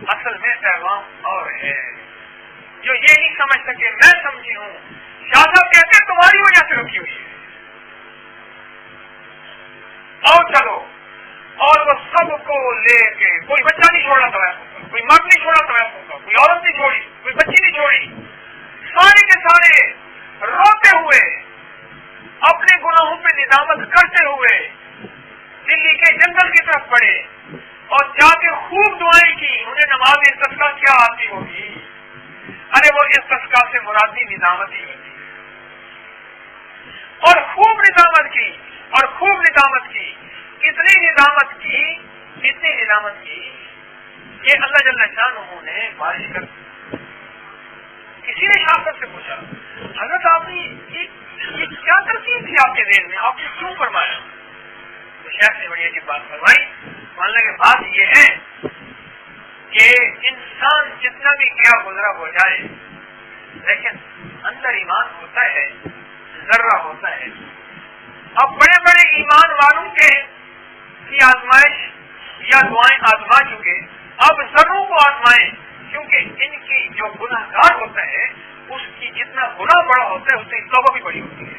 اصل میں پیغام اور ہے، جو یہ نہیں سمجھ سکے میں سمجھی ہوں۔ شاہ صاحب کہتے ہیں تمہاری وجہ سے رکی ہوئی ہے، آؤ چلو۔ اور وہ سب کو لے کے، کوئی بچہ نہیں چھوڑا طوائفوں کا، کوئی مرد نہیں چھوڑا طوائفوں کا، کوئی عورت نہیں چھوڑی، کوئی بچی نہیں چھوڑی، سارے کے سارے روتے ہوئے اپنے گناہوں پہ ندامت کرتے ہوئے دلی کے جنگل کی طرف بڑھے اور جا کے خوب دعائیں کی۔ انہیں نماز استسقا کیا آتی ہوگی؟ ارے وہ استسقا سے مرادی ندامت ہی ہوتی ہے، اور خوب ندامت کی اور خوب ندامت کی، اتنی ندامت کی کہ اللہ جل شانہ نے بارش کر دی۔ کسی نے شاست سے پوچھا حضرت آپ نے یہ کیا ترتیب تھی آپ کے ذہن میں، آپ نے کیوں فرمایا؟ تو شیخ نے بڑی عجیب بات فرمائی، ماننے کی بات یہ ہے کہ انسان جتنا بھی گیا گزرا ہو جائے لیکن اندر ایمان ہوتا ہے، ذرہ ہوتا ہے۔ اب بڑے بڑے ایمان والوں کی آزمائش یا دعائیں آزما چکے، اب ذروں کو آزمائیں، کیونکہ ان کی جو گناہ گار ہوتا ہے اس کی جتنا گناہ بڑا ہوتا ہے اس کی توبہ بھی بڑی ہوتی ہے،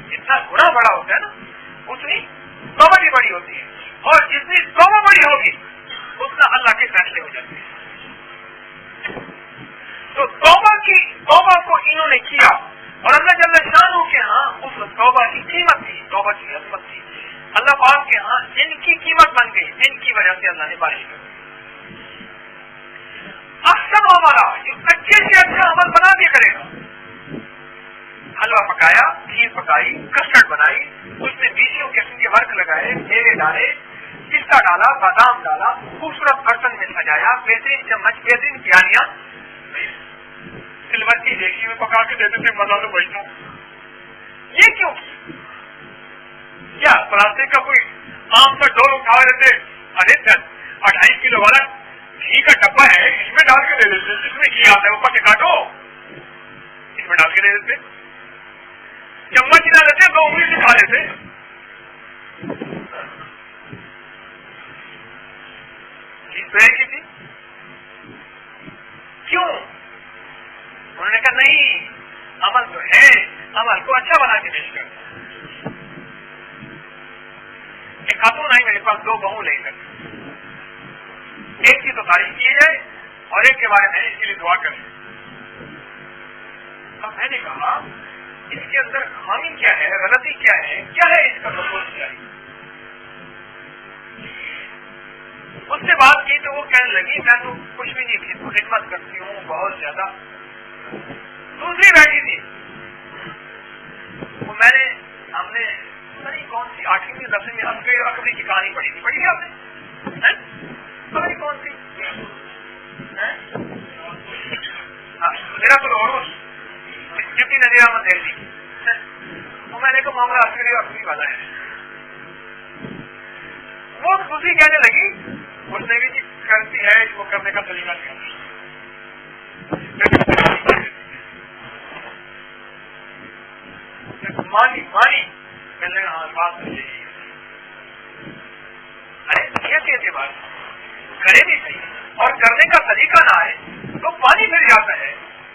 جتنا گناہ بڑا ہوتا ہے نا اتنی توبہ بھی بڑی ہوتی ہے، اور جتنی توبہ بڑی ہوگی اتنا اللہ کے فیصلے ہو جاتے ہیں۔ تو توبہ کو انہوں نے کیا، اور اللہ جل شانہ کے ہاں اس توبہ کی قیمت تھی، توبہ کی عظمت تھی، اللہ پاک کے ہاں ان کی قیمت بن گئی، ان کی وجہ سے اللہ نے بارش کر دی۔ احسن عملہ، جو اچھے سے اچھا عمل بنا بھی کرے گا، حلوہ پکایا، کھیر پکائی، کسٹرڈ بنائی، اس میں 20 قسم کے ورق لگائے، میوے ڈالے، پستہ ڈالا، بادام ڈالا، خوبصورت برتن میں سجایا، بہترین چمچ، بہترین پیالیاں، سلور کی دیگچی میں پکا کے دیتے تھے، مزہ تو وہی تھا۔ یہ کیوں کیا پلاسٹک کا کوئی عام سا ڈول اٹھا دیتے، ارے 2.5 کلو والا گھی کا ڈبہ ہے اس میں ڈال کے دے دیتے، اس میں گھی آتا ہے اوپر سے کاٹو، اس میں ڈال کے دے دیتے، چمچ نہ دیتے 2 انگلی سے کھا لیتے۔ کی تھی کیوں؟ انہوں نے کہا نہیں، عمل تو ہے، عمل کو اچھا بنا کے پیش کرتا۔ ایک خاتون آئی میرے پاس 2 بہو لے کر، ایک کی تو تعریف کی جائے اور ایک کے بارے میں اس کے لیے دعا کریں۔ اب میں نے کہا اس کے اندر خامی کیا ہے، غلطی کیا ہے اس کا نقصان کیا ہے؟ اس سے بات کی تو وہ کہنے لگی میں تو کچھ بھی نہیں، خدمت کرتی ہوں بہت زیادہ۔ دوسری بیٹھی تھی، وہ ہم نے کون سی 8ویں 10ویں میں اکبری کی کہانی پڑھی تھی، پڑھی آپ نے؟ اکبری کون سی؟ میرا تو روز ڈپٹی نذیر احمد دہلوی، تو میں نے کہا معاملہ اکبری والا ہے۔ وہ دوسری کہنے لگی اس نے بھی کرتی ہے، اس کو کرنے کا طریقہ کیا؟ مانی کہنے لگا ہاں بات تو یہی ہے۔ ارے یہ کہتے بات کرے بھی صحیح، اور کرنے کا طریقہ نہ آئے تو پانی پھر جاتا ہے۔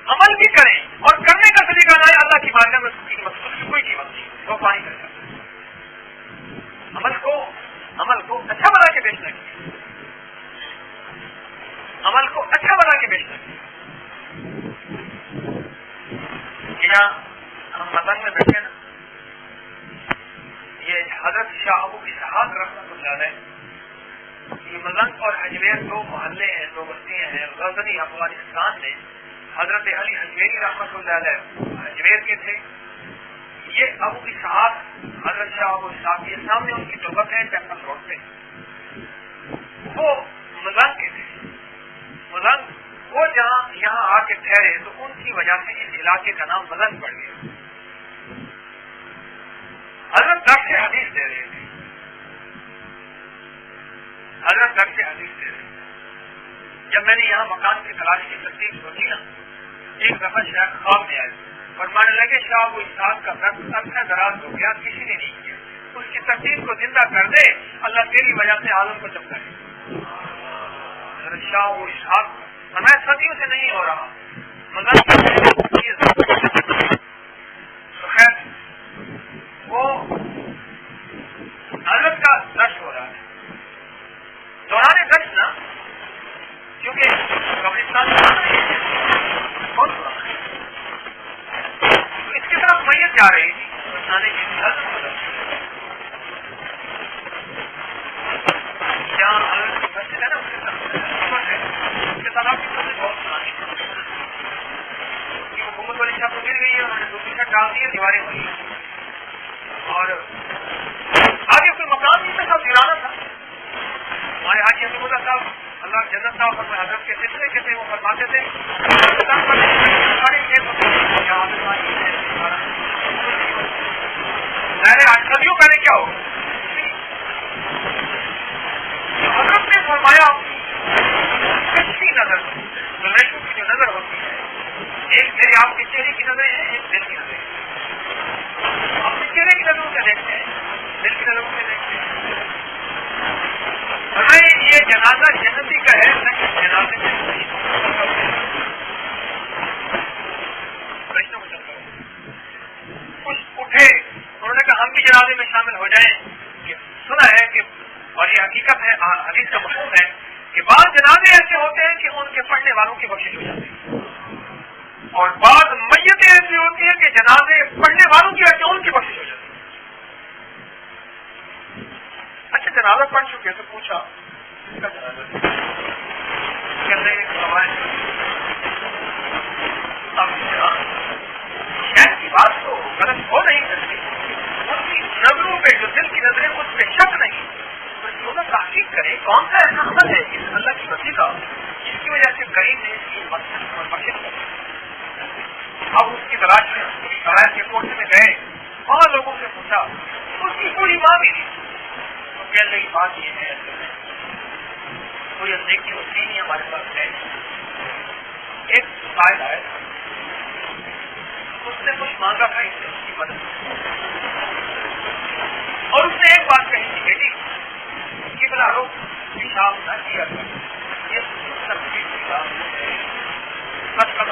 عمل بھی کریں اور کرنے کا طریقہ نہ آئے، اللہ کی بارگاہ میں کوئی قیمت نہیں، وہ پانی پھر جاتا ہے۔ عمل کو اچھا بنا کے بیچنا چاہیے، عمل کو اچھا بنا کے بیچنا چاہیے۔ یہاں ہم مدن میں بیٹھے نا، یہ حضرت شاہ ابو اسحاق رحمۃ اللہ علیہ، یہ ملنگ اور حجویر 2 محلے ہیں، 2 بستیاں ہیں غزنی افغانستان میں۔ حضرت علی حجویری رحمۃ اللہ علیہ حجویر کے تھے، یہ ابو اسحاق حضرت شاہ ابو اسحاق کے سامنے ان کی صحبت ہے ٹیمپل روڈ پہ، وہ ملنگ کے تھے۔ ملنگ وہ جہاں یہاں آ کے ٹھہرے تو ان کی وجہ سے اس علاقے کا نام ملنگ پڑ گیا۔ حضرت درس سے حدیث دے رہے تھے، حضرت درس سے حدیث دے رہے تھے۔ جب میں نے یہاں مکان کی تلاش کی تکلیف ہوتی نا ایک دفعہ شاید خواب میں آئی اور ماننے لگے شاہ وہ اسحاق کا عرصہ دراز ہو گیا، کسی نے نہیں کیا، اس کی تقدیر کو زندہ کر دے، اللہ تیری وجہ سے عالم کو چمکا دے۔ حضرت شاہ وہ اسحاق ہمیں صدیوں سے نہیں ہو رہا، مگر خیر وہ حضرت کا درس ہو رہا ہے، دوران درس نا، کیونکہ قبرستان بہت بڑا ہے، تو اس کی طرف میت جا رہی تھی بچانے کی جہاں حضرت کی مسجد ہے نا، اس کے ساتھ آپ کی مسجد بہت پرانی ہے، کہ حکومت والی شاہ تو گر گئی ہے، انہوں نے دوسری شاہ ڈال دی ہے، دیواریں ہوئی ہیں، اور آگے کوئی مقام نہیں تھا، سب گرانا تھا۔ ہمارے حاجی حکیم اللہ صاحب اللہ جنت صاحب اور حضرت کے سلسلے کے تھے، وہ فرماتے تھے صدیوں پہلے کیا ہو حضرت نے فرمایا کچی نظر ریشو کی جو نظر ہوتی ہے، ایک میرے آپ کے چہرے کی نظریں ہیں، ایک دل کی نظریں، اپنے چہرے کی نظروں سے دیکھتے ہیں، دل کی نظروں سے دیکھتے ہیں۔ یہ جنازہ جنتی کا ہے، جنازے میں کچھ اٹھے، انہوں نے کہا ہم بھی جنازے میں شامل ہو جائیں، کہ سنا ہے کہ اور یہ حقیقت ہے، حدیث کا مفہوم ہے کہ بعض جنازے ایسے ہوتے ہیں کہ ان کے پڑھنے والوں کی بخشش ہو جاتی ہے، اور بعض میتیں ایسی ہوتی ہیں کہ جنازے پڑھنے والوں کی وجہ ان کی بخشش ہو جاتی ہے۔ اچھا جنازہ پڑھ چکے تو پوچھا اس کا جنازہ کہتے ہیں اب شاید کی بات تو غلط ہو نہیں سکتی، ان کی نظروں پہ جو دل کی نظریں اس پہ شک نہیں، بس تحقیق کرے کون سا ایسا عمل ہے اس اللہ کی بچی کا جس کی وجہ سے کریم نے اس کی بخشش کر۔ اب اس کی تلاش میں شرائط کے کوٹے میں گئے، وہاں لوگوں سے پوچھا، اس کی کوئی ماں بھی نہیں، تو کہنے کی بات یہ ہے کوئی دیکھی ہوتی نہیں ہمارے پاس ہے، ایک شاید آئے اس نے کچھ مانگا تھا اس کی مدد، اور اس نے ایک بات کہی تھی بیٹی کہ بلا رو پیشاب نہ کیا کر، یہ تقسیم کی بات ہے، سب کا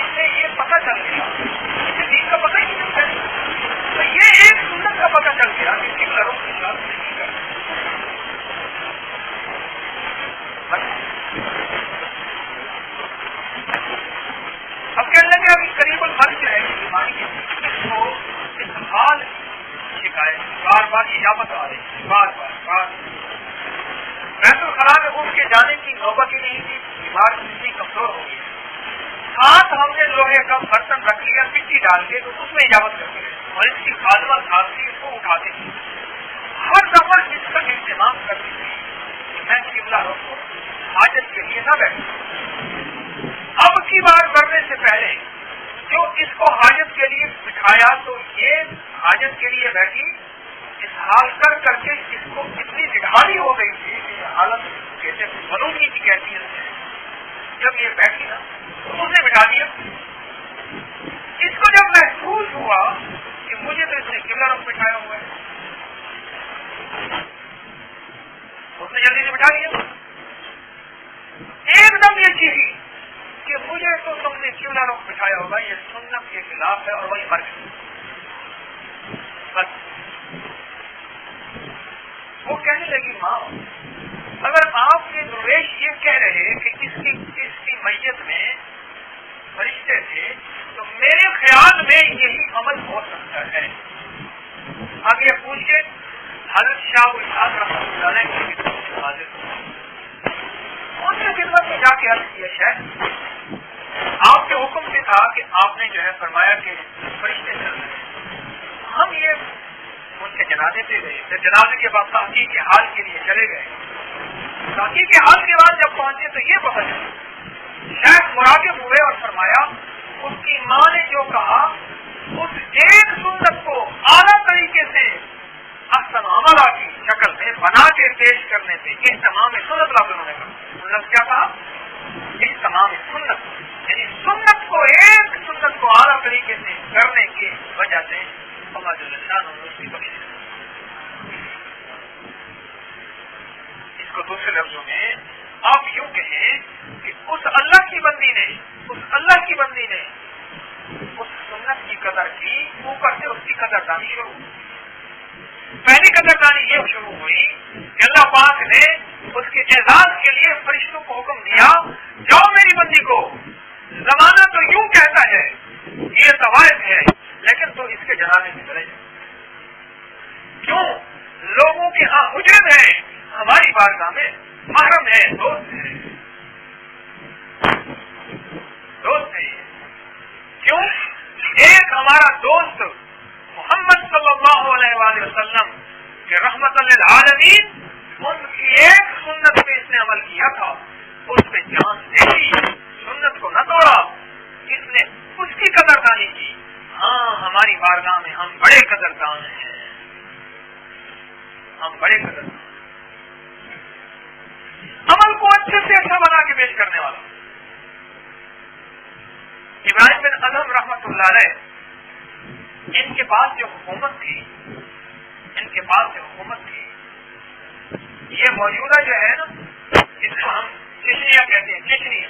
اسے یہ پتہ چل گیا، اسے دین کا پتہ ہی نہیں چلتا، تو یہ ایک سنت کا پتہ چل گیا کہ قبلہ رخ پیشاب نہیں کرنا۔ اب کہنے لگے ابھی قریب الفرق جو ہے بیماری کی اس کو استحال شکایت بار بار اجابت آ رہی ہے، بار بار بیت الخلاء میں اٹھ کے جانے کی نوبت ہی نہیں تھی، بیمار اتنی کمزور ہو گئی، ساتھ ہم نے لوہے کا برتن رکھ لیا مٹی ڈال کے تو اس میں اجابت کرتے ہیں، اور اس کی خادمہ کھانسی اس کو اٹھاتے تھے، ہر دفعہ اس کا اہتمام کرتی تھی کہ میں قبلہ رخ کو حاجت کے لیے نہ بیٹھوں۔ اب کی بار کرنے سے پہلے جو اس کو حاجت کے لیے بٹھایا تو یہ حاجت کے لیے بیٹھی، اس حال کر کے اس کو اتنی نگہانی ہو گئی تھی کہ حالت کہتے بنوں کی کیفیت ہے، جب یہ بیٹھی نا تو اس نے بٹھا دیا، اس کو جب محسوس ہوا کہ مجھے تو اس نے قبلہ رخ بٹھایا ہوا ہے، اس نے جلدی سے بٹھا دیا، ایک دم یہ چیزی کہ مجھے تو تم نے قبلہ رخ بٹھایا ہوگا، یہ سنت کے خلاف ہے، اور وہی مر گئی۔ بس وہ کہنے لگی ماں اگر آپ کے درویش یہ کہہ رہے کہ اس کی میت میں فرشتے تھے تو میرے خیال میں یہی عمل ہو سکتا ہے۔ اب یہ پوچھ کے حضرت شاہ اسحاق رحمۃ اللہ علیہ کی حاضر ان کی خدمت میں جا کے عرض کیا، شاید آپ کے حکم سے تھا کہ آپ نے جو ہے فرمایا کہ فرشتے چل رہے، ہم یہ ان کے جنازے پہ گئے، پھر جنازے کے بعد تحقیق کے حال کے لیے چلے گئے، تحقیق کے حال کے بعد جب پہنچے تو یہ پتہ چلا، شاید مراقب ہوئے اور فرمایا اس کی ماں نے جو کہا اس ایک سنت کو اعلیٰ طریقے سے احسن عملہ کی شکل میں بنا کے پیش کرنے سے اہتمام سنت لفظ انہوں نے کہا، اللہ جل شانہ اس کی بخش. اس کو دوسرے لفظوں میں آپ یوں کہیں کہ اس اللہ کی بندی نے اس سنت کی قدر کی، اوپر سے اس کی قدردانی شروع. پہلی قدردانی یہ شروع ہوئی کہ اللہ پاک نے اس کے اعزاز کے لیے فرشتوں کو حکم دیا، جاؤ میری بندی کو، زمانہ تو یوں کہتا ہے، یہ قواعد ہے، لیکن تو اس کے جنازے میں چلے جاؤ. کیوں؟ لوگوں کے ہاں اجرت ہے، ہماری بارگاہ میں محرم ہے، دوست ہے. کیوں؟ ایک ہمارا دوست محمد صلی اللہ علیہ وآلہ وسلم کے رحمت للعالمین، ان کی ایک سنت پہ اس نے عمل کیا تھا، اس پہ جان دے دی، سنت کو نہ توڑا، اس نے اس کی قدردانی کی. ہاں ہماری بارگاہ میں ہم بڑے قدردان ہیں، ہم بڑے قدردان. عمل کو اچھے سے اچھا بنا کے پیش کرنے والا ابراہیم بن ادہم رحمت اللہ علیہ، ان کے پاس جو حکومت تھی، یہ موجودہ جو ہے نا، اس کو ہم چچنیا کہتے ہیں، چچنیا.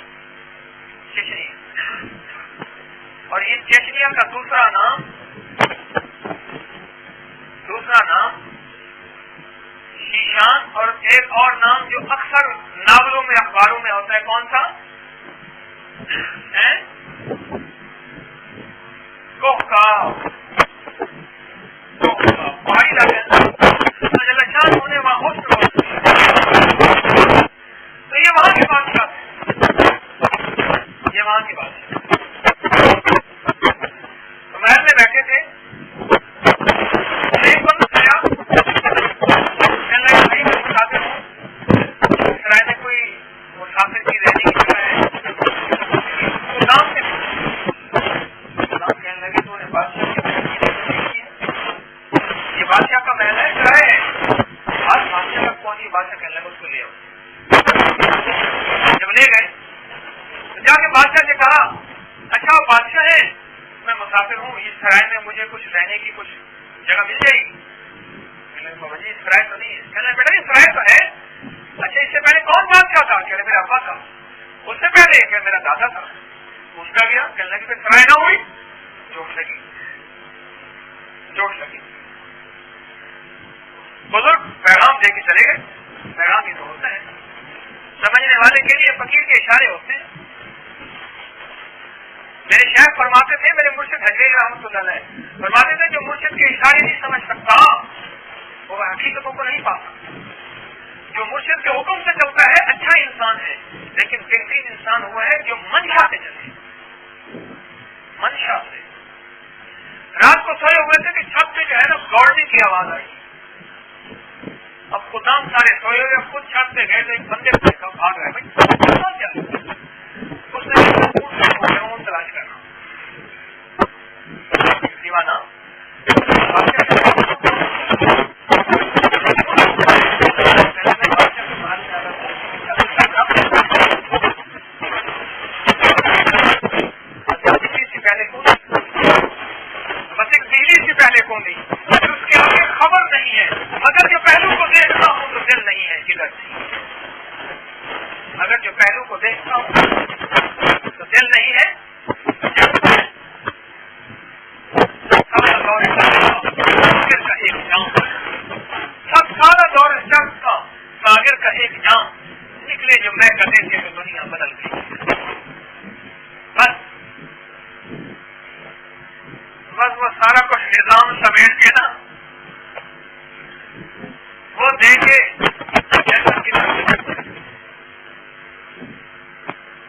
اور اس چچنیا کا دوسرا نام شیشان، اور ایک اور نام جو اکثر ناولوں میں اخباروں میں ہوتا ہے، کون سا؟ پہاڑی علاقے ہونے وہاں حسن، تو یہ وہاں کی بادشاہ ہے، تو محل میں بیٹھے تھے. ایک بندہ آیا، کہنے لگا بھائی میں مسافر ہوں، سرائے میں کوئی مسافر کی رہنے کی جگہ ہے، نام سے کہنے لگے تو بادشاہ یہ بادشاہ کا محل ہے، کرائے ہے. آج بادشاہ تک پہنچی، بادشاہ کہنے لگا اس کو لے آؤ. جب لے گئے جا کے بادشاہ سے کہا، اچھا بادشاہ ہے، میں مسافر ہوں، اس سرائے میں مجھے کچھ رہنے کی کچھ جگہ مل جائے گی؟ بابا جی سرائے تو نہیں ہے. کہنے بیٹا یہ سرائے تو ہے. اچھا اس سے پہلے کون بادشاہ تھا؟ کہنے میرا ابا تھا. اس سے پہلے کہ میرا دادا تھا. پوچھتا گیا، کہنے لگے پھر سرائے نہ ہوئی، جوڑ لگی. بزرگ پیغام دے کے چلے گئے. پیغام ہی تو ہوتا ہے، سمجھنے والے کے لیے فقیر کے اشارے ہوتے ہیں. میرے شیخ فرماتے تھے، میرے مرشد حجویری رحمۃ اللہ علیہ فرماتے تھے، جو مرشد کے اشارے نہیں سمجھ سکتا وہ حقیقتوں کو نہیں پا سکتا. جو مرشد کے حکم سے چلتا ہے اچھا انسان ہے، لیکن بہترین انسان ہوا ہے جو منشا سے چلے. منشا سے رات کو سوئے ہوئے تھے کہ چھت سے جو ہے نا دوڑنے کی آواز آئی. اب خدام سارے سوئے ہوئے، خود چھت سے گئے تو ایک بندے کو دیکھا، بھاگ رہے. بھائی اس نے تلاش کرنا دیوانہ پہلے کون نہیں، اس کے آگے خبر نہیں ہے. اگر جو پہلو کو دیکھتا ہوں تو دل نہیں ہے، کدھر نہیں. اگر جو پہلو کو دیکھتا ہوں تو دل نہیں ہے. سب سارا دور جنگ کا ساگر کا ایک جام نکلے جو میں کہتے تھے کہ دنیا بدل گئی. بس وہ سارا کچھ نظام سمیٹ کے نا وہ دیکھے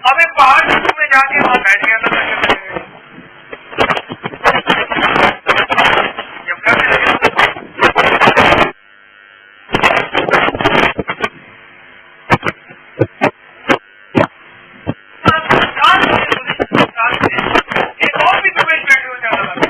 اب ایک پہاڑ میں جا کے وہاں بیٹھ گیا تھا. جب کرنے لگے ایک اور بھی درویش بیٹھے ہو جاتا تھا.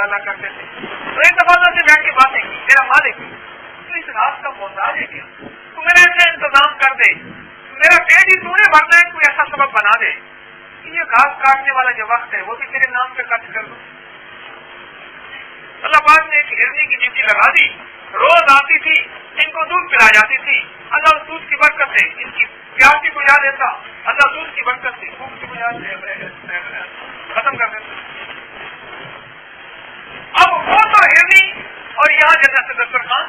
اللہ کرتے تھے. تو ایک دفعہ سے بیٹھ کے باتیں کی, میرا مالک تو اس رات کا محتاج ہے کیا, تو میرا ایسا انتظام کر دے, میرا پیٹ ہی تو نے بھرنا ہے, کوئی ایسا سبب بنا دے کہ یہ گھاس کاٹنے والا جو وقت ہے وہ بھی تیرے نام پہ خرچ کر دو. اللہ پاک نے ایک ہرنی کی ڈیوٹی لگا دی, روز آتی تھی, ان کو دودھ پلا جاتی تھی. اللہ اس دودھ کی برکت سے ان کی پیاس کی بجا دیتا, اللہ دودھ کی برکت سے بھوک کی بجا ختم کر دیتا. اب وہ تو ہرنی اور یہاں جنت سے دسترخوان.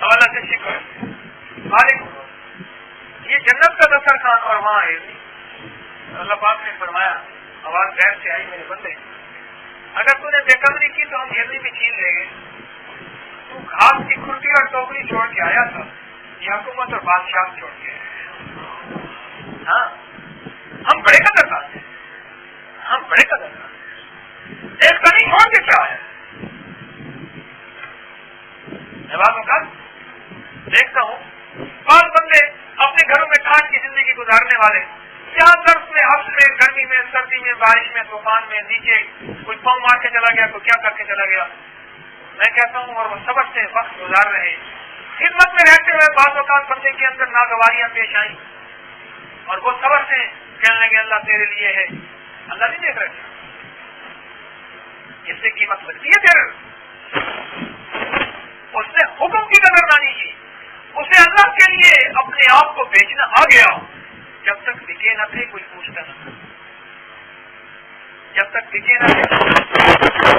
اب اللہ سے شکر مالک, یہ جنت کا دسترخوان اور وہاں ہرنی. اللہ پاک نے فرمایا, آواز غیر سے آئی, میرے بندے اگر تو نے بے قدری کی تو ہم ہرنی بھی چھین لیں گے. تو گھاس کی کھرٹی اور ٹوکری چھوڑ کے آیا تھا, یہ حکومت اور بادشاہ چھوڑ کے آیا. ہاں ہم بڑے قدردان ہیں, ہم بڑے قدردان ہیں. ایک کمی چھوڑ کے کیا آیا. میں بعض اوقات دیکھتا ہوں بعض بندے اپنے گھروں میں ٹھاٹ کی زندگی گزارنے والے, کیا درس میں, حفظ میں, گرمی میں, سردی میں, بارش میں, طوفان میں, نیچے کوئی پاؤں مار کے چلا گیا, کوئی کیا کر کے چلا گیا. میں کہتا ہوں اور وہ صبر سے وقت گزار رہے, خدمت میں رہتے ہوئے بعض اوقات بندے کے اندر ناگواریاں پیش آئیں اور وہ صبر سے کہنے لگے اللہ تیرے لیے ہے. اللہ نہیں دیکھ رہے, اس سے قیمت لگتی ہے پھر. اس نے حکم کی قدردانی کی, اسے اللہ کے لیے اپنے آپ کو بیچنا آ گیا. جب تک بکے نہ تھے کوئی پوچھتا نہ تھا, جب تک بکے نہ تھے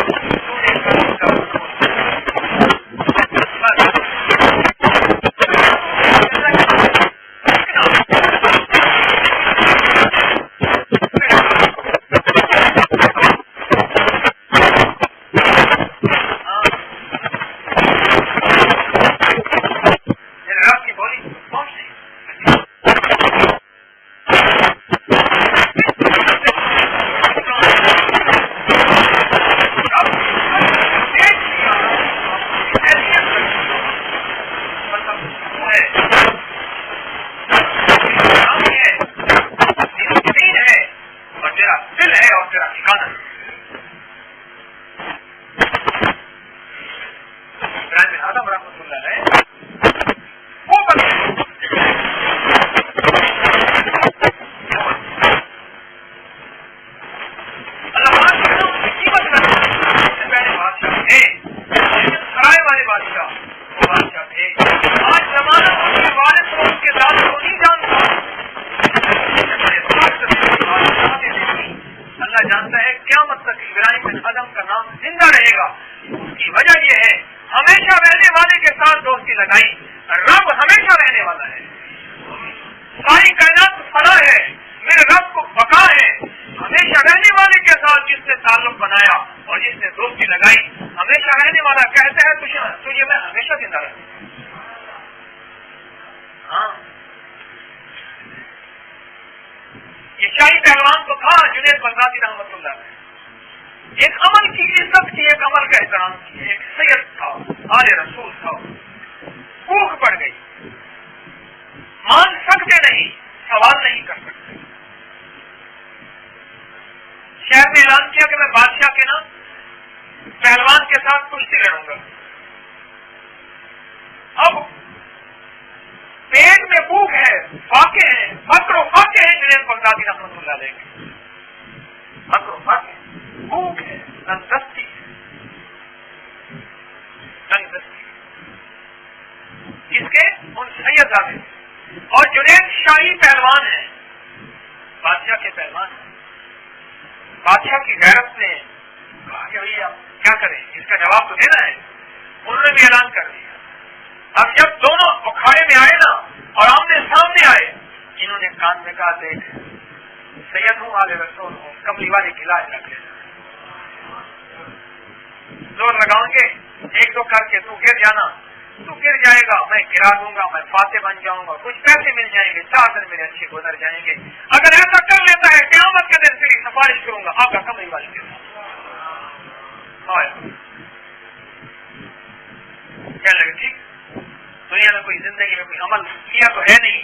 دنیا میں کوئی زندگی میں کوئی عمل کیا تو ہے نہیں.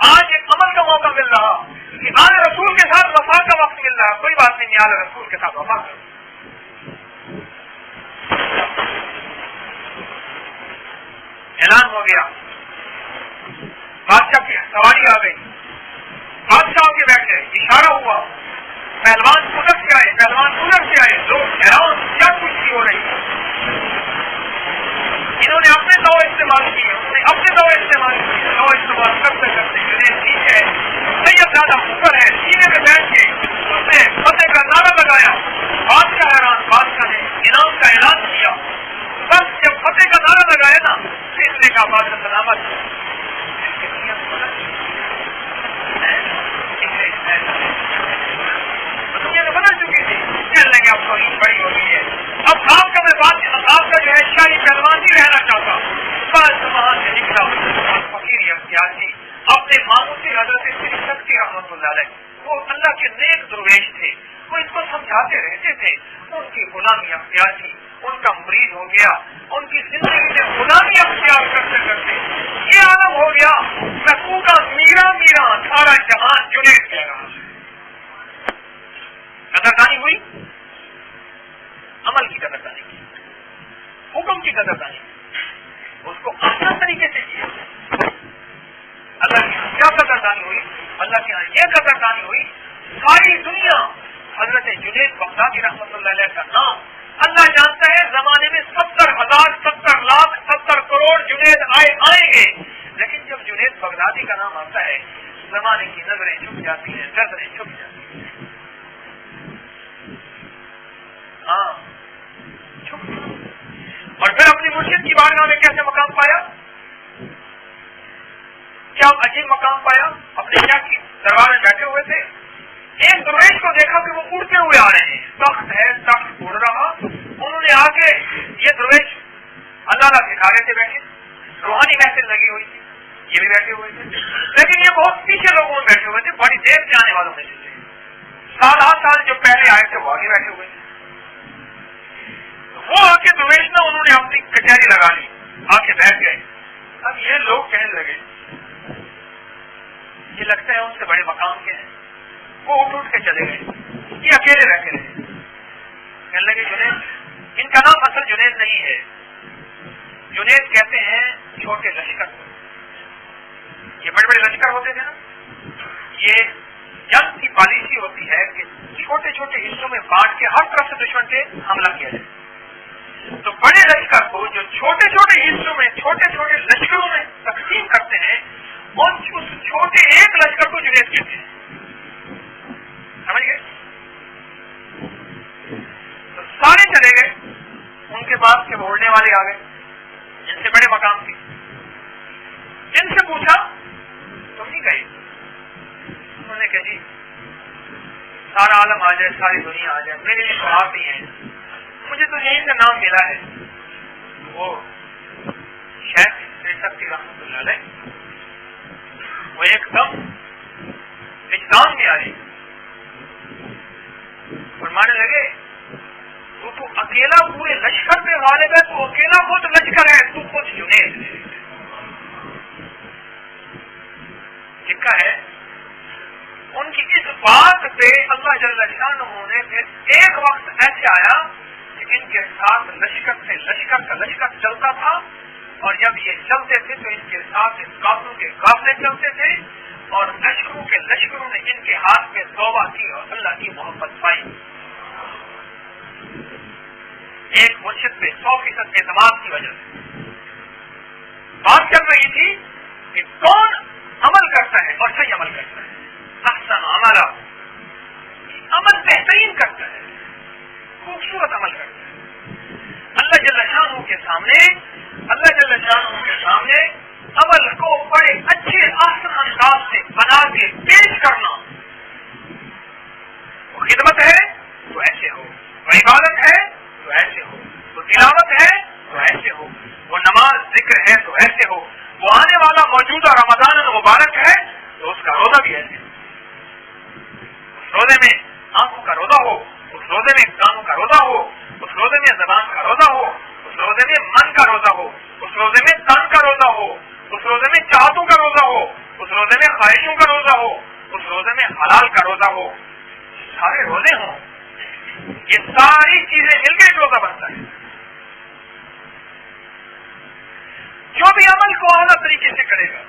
آج ایک عمل کا موقع مل رہا, ایمان رسول کے ساتھ وفا کا وقت مل رہا, کوئی بات نہیں بنیاد رسول کے ساتھ وفا کرو. اعلان ہو گیا, بادشاہ کی سواری آ گئی, بادشاہ کے بیٹھے, اشارہ ہوا, پہلوان ادھر سے آئے, پہلوان ادھر سے آئے, لوگ حیران کیا کچھ ہو رہی ہے. انہوں نے اپنے دو استعمال کیے, انہوں نے اپنے دو استعمال کیے, دو استعمال کرتے کرتے جنید نیچے ہے, سید زیادہ اوپر ہے, سینے میں بیٹھ کے اس نے فتح کا نعرہ لگایا. بادشاہ حیران, بادشاہ نے انعام کا اعلان کیا. بس جب فتح کا نعرہ لگایا نا, اس نے کہا بادشاہ سلامت. دنیا تو بدل چکی تھی, کہنے لگے اب کوئی بڑی ہو گئی ہے, اب آپ کا میں بات, آپ کا جو ہے شاہی پہلوان نہیں رہنا چاہتا. بس وہاں سے نکلا فقیر اختیار جی اپنے ماموں سے حضرت سری شکتی رحمۃ اللہ علیہ, وہ اللہ کے نیک درویش تھے, وہ اس کو سمجھاتے رہتے تھے. ان کی غلامی اختیار تھی, ان کا مرید ہو گیا, ان کی زندگی میں غلامی اختیار کرتے کرتے یہ عالم ہو گیا, میں پورا میرا میرا سارا جہان جنید کہہ رہا ہے. قدردانی ہوئی, عمل کی قدردانی کی, حکم کی قدردانی, اس کو آسان طریقے سے کیا. اللہ کی یہاں کیا قدردانی ہوئی, اللہ کے یہاں یہ قدردانی ہوئی, ساری دنیا حضرت جنید بغدادی رحمۃ اللہ علیہ کا نام اللہ جانتا ہے. زمانے میں 70,000 70 لاکھ 70 کروڑ جنید آئیں گے, لیکن جب جنید بغدادی کا نام آتا ہے زمانے کی نظریں جھک جاتی ہیں, نظریں جھک جاتی ہیں. ہاں, اور پھر اپنی مرشد کی بارگاہ میں کیسے مقام پایا, کیا عجیب مقام پایا. اپنے کیا کی دربار میں بیٹھے ہوئے تھے, ایک درویش کو دیکھا کہ وہ اڑتے ہوئے آ رہے ہیں, تخت ہے, تخت اڑ رہا. انہوں نے آ کے, یہ درویش اللہ سکھا رہے تھے بیٹھے, روحانی محفل لگی ہوئی تھی, یہ بھی بیٹھے ہوئے تھے, لیکن یہ بہت پیچھے لوگوں میں بیٹھے ہوئے تھے, بڑی دیر سے آنے والوں میں سے تھے. سال جو پہلے آئے تھے وہ آگے بیٹھے ہوئے تھے. وہ آ کے درویش نا, انہوں نے اپنی کچہری لگا لی, آ کے بیٹھ گئے. اب یہ لوگ کہنے لگے یہ لگتا ہے ان سے بڑے مقام کے ہیں. وہ اٹھ کے چلے گئے, یہ اکیلے بیٹھے رہے. کہنے لگے جنید, ان کا نام اصل جنید نہیں ہے, جنید کہتے ہیں چھوٹے لشکر. یہ بڑے بڑے لشکر ہوتے تھے نا, یہ جنگ کی پالیسی ہوتی ہے کہ چھوٹے چھوٹے حصوں میں بانٹ کے ہر طرف سے دشمن پہ حملہ کیا جائے. تو بڑے لشکر کو جو چھوٹے چھوٹے حصوں میں چھوٹے چھوٹے لشکروں میں تقسیم کرتے ہیں, اور اس چھوٹے ایک لشکر کو جنید کہتے ہیں. سمجھ گئے؟ تو سارے چلے گئے, ان کے بعد کے بولنے والے آ گئے جن سے بڑے مقام تھے. جن سے پوچھا تم نہیں گئے, انہوں نے کہا جی سارا عالم آ جائے, ساری دنیا آ جائے, میرے لیے تو آپ ہی ہیں, مجھے تو یہیں سے نام ملا ہے. وہ شیخ شکتی رحمۃ اللہ علیہ وہ ایک دم وجدان میں آئے, فرمانے لگے تو اکیلا پورے لشکر پہ غالب ہے, تو اکیلا خود لشکر ہے, تو خود جنید ہے. لکھا ہے ان کی اس بات پہ اللہ جل شانہ نے پھر ایک وقت ایسے آیا کہ ان کے ساتھ لشکر سے لشکر کا لشکر چلتا تھا, اور جب یہ چلتے تھے تو ان کے ساتھ کافروں کے قافلے چلتے تھے, اور لشکروں کے لشکروں نے ان کے ہاتھ میں توبہ کی اور اللہ کی محبت پائی. ایک مرشد پہ 100% اعتماد کی وجہ سے بات چل رہی تھی کہ کون عمل کرتا ہے اور صحیح عمل کرتا ہے. احسن عملہ, عمل بہترین کرتا ہے, خوبصورت عمل کرتا ہے. اللہ جل شانہ کے سامنے عمل کو بڑے اچھے آسان انداز سے بنا کے پیش کرنا. وہ خدمت ہے تو ایسے ہو, وہ عبادت ہے تو ایسے ہو, وہ تلاوت ہے تو ایسے ہو, وہ نماز ذکر ہے تو ایسے ہو, وہ آنے والا موجودہ رمضان المبارک ہے تو اس کا روزہ بھی ایسے ہو. اس روزے میں آنکھوں کا روزہ ہو, اس روزے میں کانوں کا روزہ ہو, اس روزے میں زبان کا روزہ ہو, اس روزے میں من کا روزہ ہو, اس روزے میں تن کا روزہ ہو, اس روزے میں چاہتوں کا روزہ ہو, اس روزے میں خواہشوں کا روزہ ہو, اس روزے میں حلال کا روزہ ہو. سارے روزے ہوں یہ ساری چیزیں مل کے روزہ بنتا ہے. جو بھی عمل کو اعلیٰ طریقے سے کرے گا,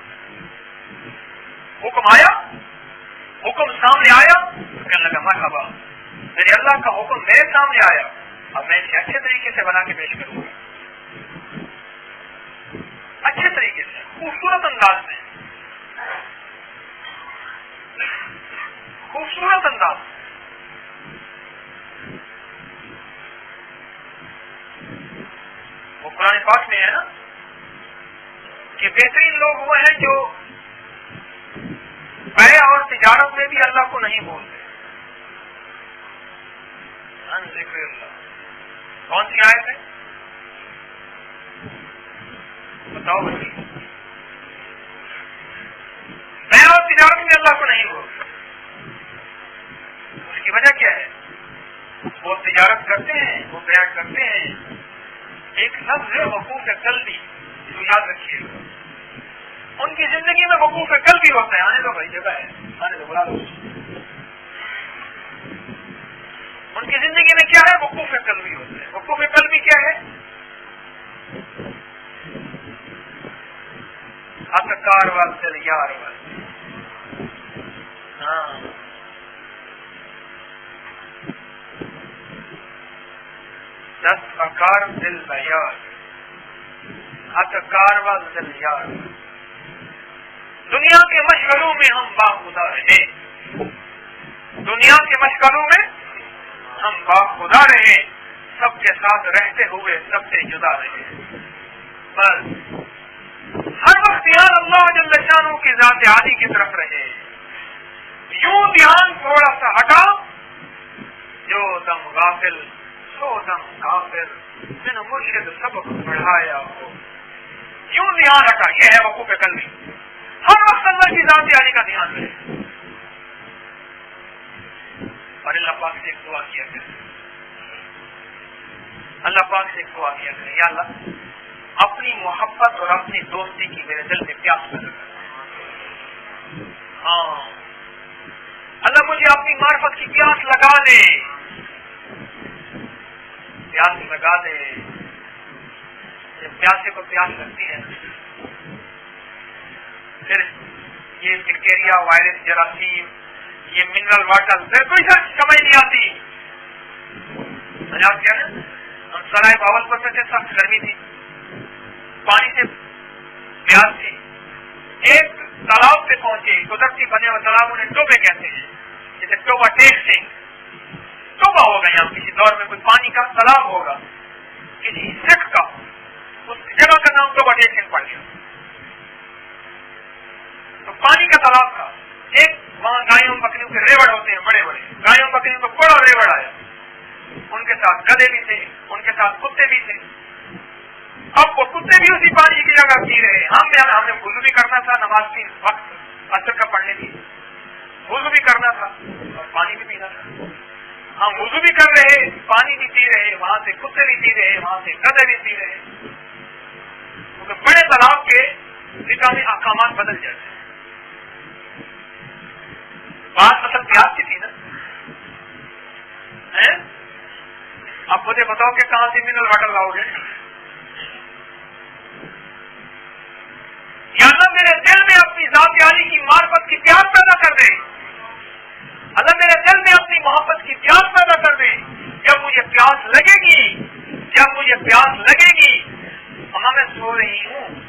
حکم آیا, حکم سامنے آیا, کہنے لگا مرحبا, میرے اللہ کا حکم میرے سامنے آیا, اب میں اسے اچھے طریقے سے بنا کے پیش کروں گا, اچھے طریقے سے, خوبصورت انداز میں, خوبصورت انداز. وہ قرآن پاک میں ہے نا کہ بہترین لوگ وہ ہیں جو بیع اور تجارت میں بھی اللہ کو نہیں بولتے. ذکر اللہ کون سی آیت ہے بتاؤ بھائی؟ بیع اور تجارت میں اللہ کو نہیں بولتے. اس کی وجہ کیا ہے؟ وہ تجارت کرتے ہیں, وہ بیع کرتے ہیں. ایک لفظ ہے وقوف قلبی, تو یاد رکھیے گا. ان کی زندگی میں وقوف قلبی ہوتا ہے. آنے دو بھائی, جگہ ہے, آنے دو, بلا دو. ان کی زندگی میں کیا ہے؟ وقوف قلبی ہوتا ہے. وقوف قلبی کیا ہے؟ اتکار واسطے یار واسطے. ہاں, دس اکار دل بیار, اتکار و دل یار. دنیا کے مشغلوں میں ہم باخدا رہے, دنیا کے مشغلوں میں ہم باخدا رہے, سب کے ساتھ رہتے ہوئے سب سے جدا رہے. بس ہر وقت دھیان اللہ جل شانہ کی ذات عالی کی طرف رہے. یوں دھیان تھوڑا سا ہٹا, جو دم غافل سو دم کافر, جن مرشد سبق پڑھایا ہو. یوں دھیان ہٹا, یہ ہے وقوف قلبی. ہر وقت اللہ کی ذات عالی کا دھیان رہے. اور اللہ پاک سے ایک دعا کیا کرے, اللہ پاک سے ایک دعا کیا کرے, یا اللہ اپنی محبت اور اپنی دوستی کی میرے دل میں پیاس پیدا کر. ہاں اللہ مجھے اپنی معرفت کی پیاس لگا دے, پیاس لگا دے. جب پیاسے کو پیاس لگتی ہے پھر یہ بیکٹیریا, وائرس, جراثیم, یہ منرل واٹر, پھر کوئی سمجھ نہیں آتی. مزاق کیا ہے, ہم سرائے باول پر تھے, سخت گرمی تھی, پانی سے پیاس تھی. ایک تالاب پہ پہنچے, قدرتی بنے ہوئے تالابوں نے ٹوبے کہتے ہیں, جیسے ٹوبا ٹیسٹنگ, ٹوبا ہوگا یہاں کسی دور میں کوئی پانی کا تالاب ہوگا کسی سکھ کا, اس جگہ کا نام ٹوبا ٹیسٹنگ پڑ گیا. تو پانی کا تالاب تھا, ایک وہاں گایوں بکریوں کے ریوڑ ہوتے ہیں بڑے بڑے, گایوں بکریوں کا بڑا ریوڑ آیا, ان کے ساتھ گدھے بھی تھے, ان کے ساتھ کتے بھی تھے. اب وہ کتے بھی اسی پانی کی جگہ پی رہے. ہم نے وضو بھی کرنا تھا, نماز کی وقت اثر کا پڑھنے کی, وضو بھی کرنا تھا اور پانی بھی پینا تھا. ہم وضو بھی کر رہے, پانی بھی پی رہے, وہاں سے کتے بھی پی رہے, وہاں سے گدھے بھی پی رہے. کیونکہ بڑے تالاب کے نظامی احکامات بدل جاتے ہیں. بات اصل پیاس کی تھی نا. اب مجھے بتاؤ کہ کہاں سے منرل واٹر لاؤ گے؟ یا اللہ میرے دل میں اپنی ذات عالی کی معرفت کی پیاس پیدا کر دے. اللہ میرے دل میں اپنی محبت کی پیاس پیدا کر دے. جب مجھے پیاس لگے گی, جب مجھے پیاس لگے گی, ہاں میں سو رہی ہوں,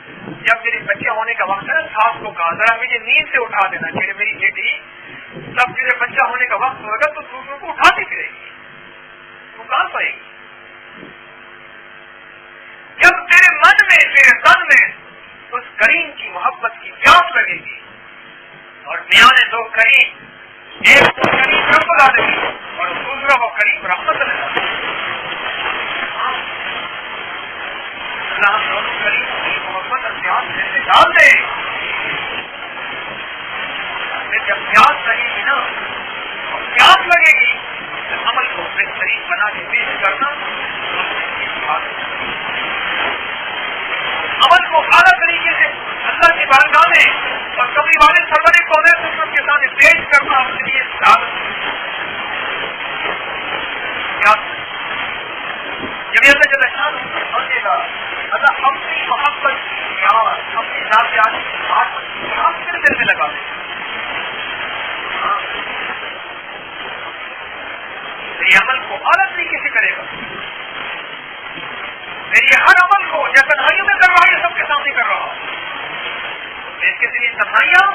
جب میرے بچے ہونے کا وقت ہے, ساس کو کہا ذرا مجھے نیند سے اٹھا دینا, کہ میری بیٹی جب میرے بچہ ہونے کا وقت ہوگا تو دوسروں کو اٹھاتی پھرے گی, تو کہاں پائے گی. جب تیرے من میں, تیرے تن میں اس کریم کی محبت کی پیاس لگے گی, اور میاں دو کریم, ایک تو کریم رب لا دے گی اور دوسرا وہ کریم رحمت لگا دے گی. اللہ دونوں کریم کی محبت اور پیاس میں ڈال دے. جب پیاس لگے گی نا, اور پیاس لگے گی, عمل کو بہترین بنا کے پیش کرنا, عمل کو اعلیٰ طریقے سے اللہ کی بارگاہ میں اور کبھی والے سرور قوم کے سامنے پیش کرنا اپنے لیے سعادت. کرے گا. میری ہر عمل کو یا تنہائیوں میں کر رہا ہے یا سب کے سامنے کر رہا ہوں, اس کے ذریعے تنہائیاں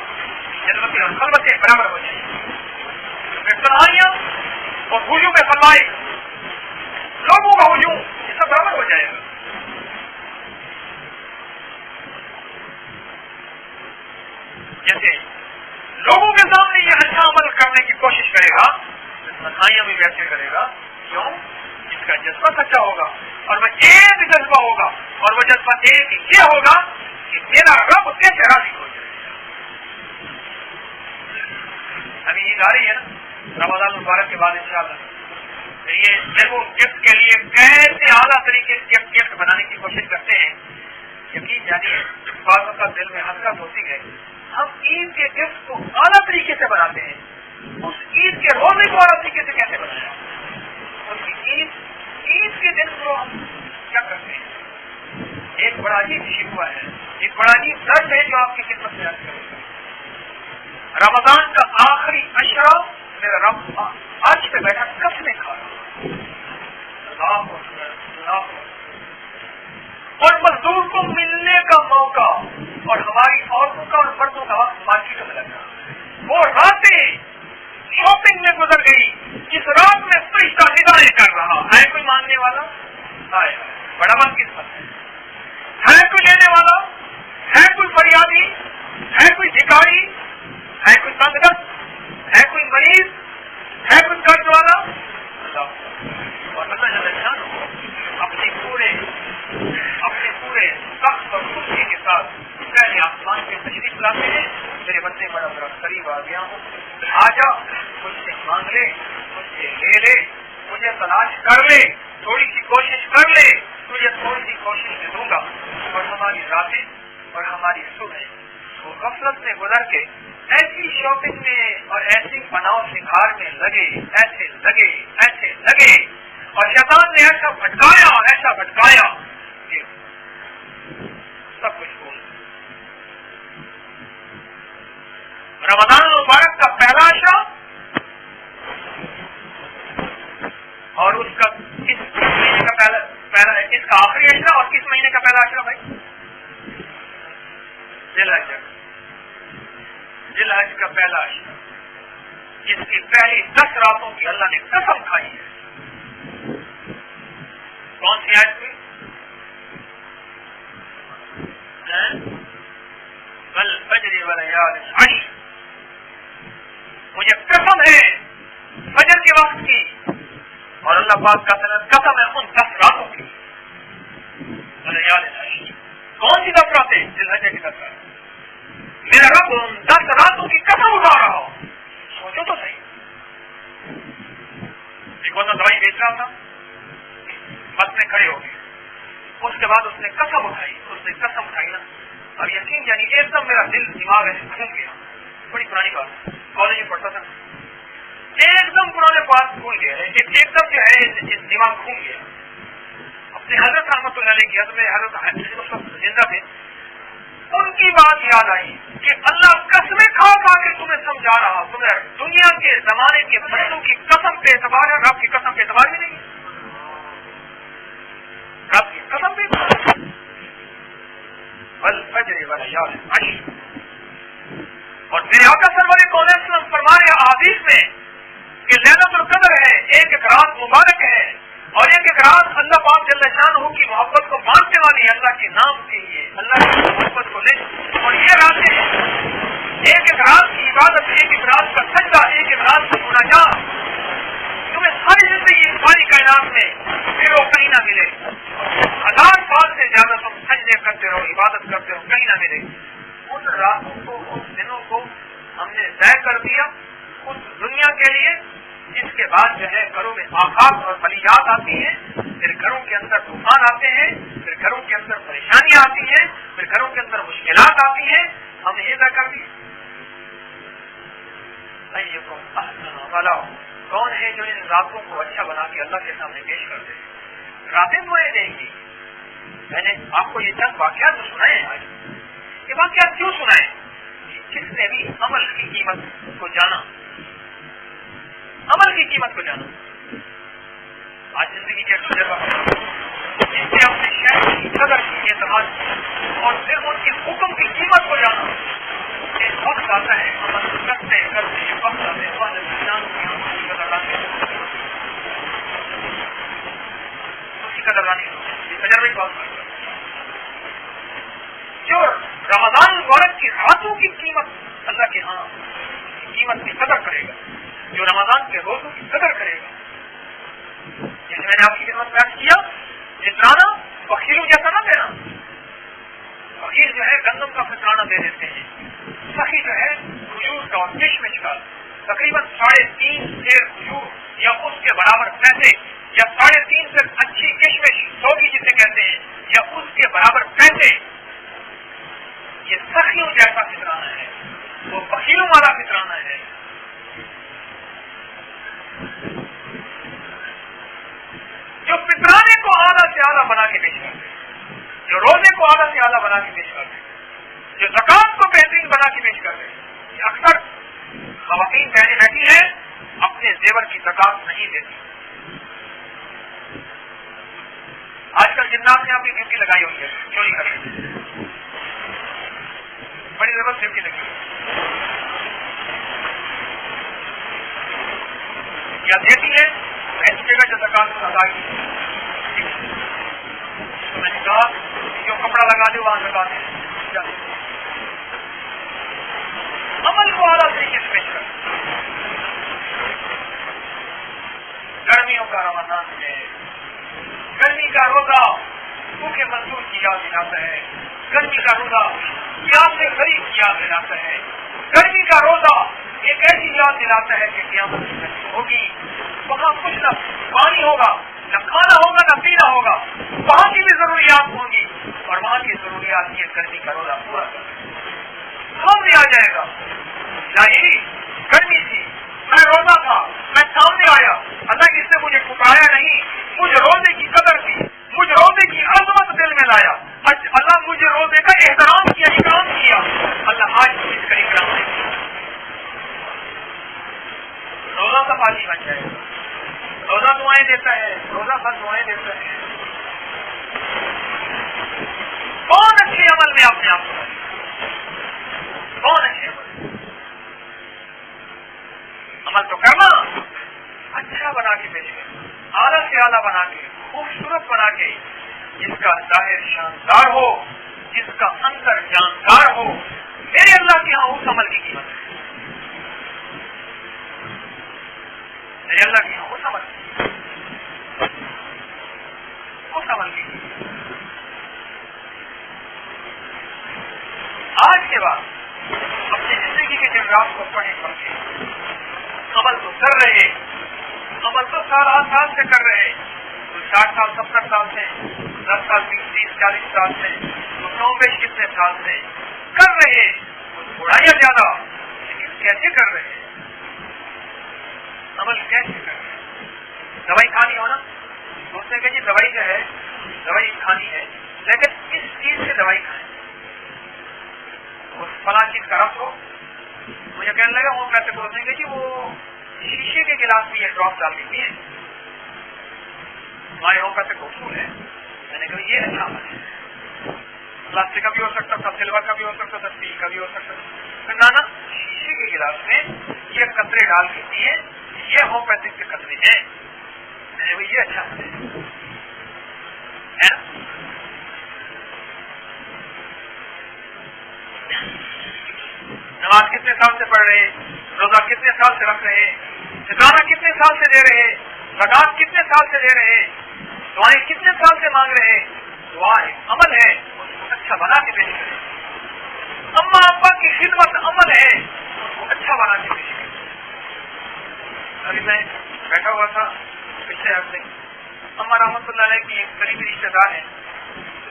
جنت اور خلوتیں برابر ہو جائیں گی. پھر تنہائیاں اور ہجوم میں فرمائے لوگوں کا ہجوم یہ سب برابر ہو جائے گا. جیسے لوگوں کے سامنے یہ اچھا عمل کرنے کی کوشش کرے گا, تنہائیاں بھی ویسے کرے گا. کیوں؟ اس کا جذبہ سچا ہوگا, اور وہ ایک جذبہ ہوگا, اور وہ جذبہ ایک یہ ہوگا کہ میرا رب کیسے راضی ہو جائے. ابھی عید آ رہی ہے نا, رمضان مبارک کے بعد انشاءاللہ یہ دیکھو گفٹ کے لیے کیسے اعلیٰ طریقے سے گفٹ بنانے کی کوشش کرتے ہیں. یقین جانیے بعضوں کا دل میں حسرت ہوتی ہے, ہم عید کے گفٹ کو اعلیٰ طریقے سے بناتے ہیں, اس عید کے روزے کو اعلیٰ طریقے سے کیسے بنایا. ان کی عید کے دن کو ہم کیا کرتے ہیں. ایک بڑا عجیب شکوہ ہے, ایک بڑا عجیب درد ہے جو آپ کی خدمت میں عرض کروں گا. رمضان کا آخری عشرہ میرا رب آج پہ بیٹھا قسمیں کھا رہا, اور مزدور کو ملنے کا موقع اور ہماری عورتوں کا اور مردوں کا مارکیٹ میں لگا. وہ راتیں شاپنگ میں گزر گئی جس رات میں فرشتہ ندائیں کر رہا ہے. کوئی ماننے والا ہے, بڑا بدقسمت ہے کوئی لینے والا ہے, کوئی فریادی ہے, کوئی بھکاری ہے, کوئی تنگدست ہے, کوئی مریض ہے, کوئی قرض والا. اور اپنے پورے سخت اور خوشی کے ساتھ پہلے آسمان کے تشریف لاتے ہیں. میرے بندے بڑا بڑا قریب آ گیا ہوں, آ جا, مجھ سے مانگ لے, مجھ سے لے لے, مجھے تلاش کر لے, تھوڑی سی کوشش کر لے, تجھے تھوڑی سی کوشش میں دوں گا. اور ہماری راتیں اور ہماری صبح وہ غفلت میں گزر کے ایسی شاپنگ میں اور ایسی بناؤ سنگھار میں لگے, ایسے لگے, اور شیطان نے ایسا بھٹکایا کہ سب کچھ بھول. رمضان مبارک کا پہلا عشرہ اور اس کا کس مہینے کا پہلا اس کا آخری عشرہ, اور کس مہینے کا پہلا عشرہ بھائی؟ ذی الحج کا پہلا عشرہ, جس کی پہلی 10 راتوں کی اللہ نے قسم کھائی ہے. کون سی آیت میں؟ والفجر وليال عشر. مجھے قسم ہے فجر کے وقت کی, اور اللہ پاک کا قسم ہے ان 10 راتوں کی. وليال عشر کون سی 10 راتیں؟ ذی الحج کی 10 راتیں. میرا رب ان 10 راتوں کی قسم اٹھا رہا ہوں. سوچو تو صحیح. ایک بندہ دوائی بیچ رہا تھا, بس میں کھڑے ہو گئے, اس کے بعد اس نے قسم اٹھائی نا, اب یقین جانی ایک دم میرا دل دماغ ایسے گھوم گیا. بڑی پرانی بات, کالج میں پڑھتا تھا, ایک دم پرانے بات بھول گیا, ایک دم جو ہے دماغ گھوم گیا. اپنے حضرت رحمۃ اللہ علیہ کی حضرت زندہ تھے, ان کی بات یاد آئی کہ اللہ قسمیں کھا کے تمہیں سمجھا رہا, تمہیں دنیا کے زمانے کے بچوں کی قسم پہ اعتبار ہے, رب کی قسم پہ اعتبار بھی نہیں, رب کی قسم پہ. والفجر وليال عشر. اور میرے آقا سرور کون وسلم فرما رہے احادیث میں کہ لیلۃ القدر ہے, ایک رات مبارک ہے, اور ایک رات اللہ پاک جل شانہ کی محبت کو ماننے والی, اللہ کے نام کے لیے اللہ کی محبت کو لے. اور یہ راتیں ایک رات کی عبادت, ایک رات کا سجدہ, ایک رات کا مناجات, تمہیں ساری زندگی ساری کائنات میں پھر وہ کہیں نہ ملے. 1000 سال سے زیادہ تم سجدے کرتے رہو, عبادت کرتے رہو, کہیں نہ ملے. ان راتوں کو, ان دنوں کو ہم نے ضائع کر دیا اس دنیا کے لیے, جس کے بعد جو ہے گھروں میں آفات اور بلیات آتی ہیں, پھر گھروں کے اندر طوفان آتے ہیں, پھر گھروں کے اندر پریشانیاں آتی ہیں, پھر گھروں کے اندر مشکلات آتی ہیں. ہم نے یہ طے کر دی. کون ہے جو ان راتوں کو اچھا بنا کے اللہ کے سامنے پیش کر دے؟ راتیں دعائیں دیں گی. میں نے آپ کو یہ چند واقعات سنائے ہیں. آج یہ واقعات کیوں سنائے؟ جس نے بھی عمل کی قیمت کو جانا, عمل کی قیمت کو جانا, آج زندگی کے تجربہ جس نے اپنے شہر کی قدر کی اعتماد کی اور پھر ان کے حکم کی قیمت کو جانا. ایک وقت آتا ہے عمل کرتے کرتے یہ وقت آتے ہیں انسان کی قدردانی اس کی قدردانی یہ تجربے کی بات کرتا ہے. جو رمضان المبارک کی راتوں کی قیمت اللہ کے ہاں قیمت کی قدر کرے گا, جو رمضان کے روزوں کی قدر کرے گا, جیسے میں نے آپ کی خدمت پیش کیا, فطرانہ فقیروں جیسا نہ دینا. فقیر جو ہے گندم کا فطرانہ دے دیتے ہیں, سخی جو ہے کھجور کا اور کشمش کا تقریباً 3.5 سیر کھجور یا اس کے برابر پیسے یا 3.5 سیر اچھی کشمش سوگی جسے کہتے ہیں یا اس کے برابر پیسے, یہ سخیوں جیسا فطرانہ ہے, وہ فقیروں والا فطرانہ ہے. جو فطرانے کو اعلیٰ سے اعلیٰ بنا کے پیش کرتے, جو روزے کو اعلیٰ سے اعلیٰ بنا کے پیش کرتے, جو زکات کو بہترین بنا کے پیش کرتے. اکثر خواتین بہنیں بیٹھی ہیں اپنے زیور کی زکات نہیں دیتی. آج کل جنات نے اپنی ڈیوٹی لگائی ہوئی ہے چوری کرنے, بڑی زبردست ڈیوٹی لگی ہے. یا دیتی ہے ایسی جگہ جو زکات کو لگائی, تو میں نے کہا جو کپڑا لگا دے وہاں زکات ہے. عمل کو اعلیٰ طریقے سے پیش کر. گرمیوں کا رمضان ہے, گرمی کا روزہ بھوکے مزدور کی یاد دلاتا ہے, گرمی کا روزہ پیاس سے غریب کی یاد دلاتا ہے, گرمی کا روزہ ایک ایسی یاد دلاتا ہے کہ قیامت ہوگی, وہاں کچھ نہ پانی ہوگا, نہ کھانا ہوگا, نہ پینا ہوگا, وہاں کی بھی ضروریات ہوں گی اور وہاں کی ضروریات کی گرمی کا روزہ پورا کر سامنے آ جائے گا. نہیں گرمی تھی, میں روزہ تھا, میں سامنے آیا, اللہ اس نے مجھے پکایا نہیں, مجھے روزے کی قدر تھی, مجھے روزے کی عظمت دل میں لایا, اللہ مجھے روزے کا احترام کیا, اکرام کیا. اللہ آج مجھے اس کا اکرام نہیں کیا. روزہ کا پانی بن جائے گا, روزہ دعائیں دیتا ہے, روزہ بس دعائیں دیتا ہے. کون اچھے عمل میں اپنے آپ کو, کون اچھے عمل تو کرنا, اچھا بنا کے پیش کرنا, اعلیٰ سے اعلیٰ بنا کے, خوبصورت بنا کے, جس کا ظاہر شاندار ہو, جس کا اندر جاندار ہو. میرے اللہ کے ہاں اس عمل کی قیمت ہے, میرے اللہ کے یہاں اس عمل کی. آج کے بعد اپنی زندگی کے جذبات کو پڑھے پڑھے عمل تو کر رہے, عمل تو سال 8 سال سے کر رہے, 60 سال 70 سال سے, 10 سال 20 30 40 سال سے, 90 کتنے سال سے کر رہے, تھوڑا یا زیادہ, لیکن کیسے کر رہے, عمل کیسے کر رہے. دوائی کھانی ہو نا, سوچتے کہ جی دوائی جو ہے دوائی کھانی ہے, لیکن کس چیز سے دوائی کھائیں. فلاں چیز کا رس ہو, مجھے کہنے لگا وہ کیسے بولتے ہیں کہ جی وہ شیشے کے گلاس میں یہ ڈراپ ڈال دیتی ہے, ہمارے ہوم پیسے کو اصول ہے. میں نے کہا یہ اچھا عمل ہے, پلاسٹک کا بھی ہو سکتا تھا, سلور کا بھی ہو سکتا تھا, اسٹیل کا بھی ہو سکتا تھا, نانا شیشے کے گلاس میں یہ قطرے ڈال کے دیے, یہ ہوم پیسے کے قطرے ہیں. میں نے کہا یہ اچھا عمل ہے نا. نماز کتنے سال سے پڑھ رہے, روزہ کتنے سال سے رکھ رہے, فطرانہ کتنے سال سے دے رہے, زکات کتنے سال سے دے رہے, دعائیں کتنے سال سے مانگ رہے. دعا ایک عمل ہے, اس کو اچھا بنا کے پیش کرے. اماں ابا کی خدمت عمل ہے, اس کو اچھا بنا کے پیش کرے. ابھی میں بیٹھا ہوا تھا پچھلے ہفتے, اماں رحمۃ اللہ علیہ کی ایک قریبی رشتے دار ہیں.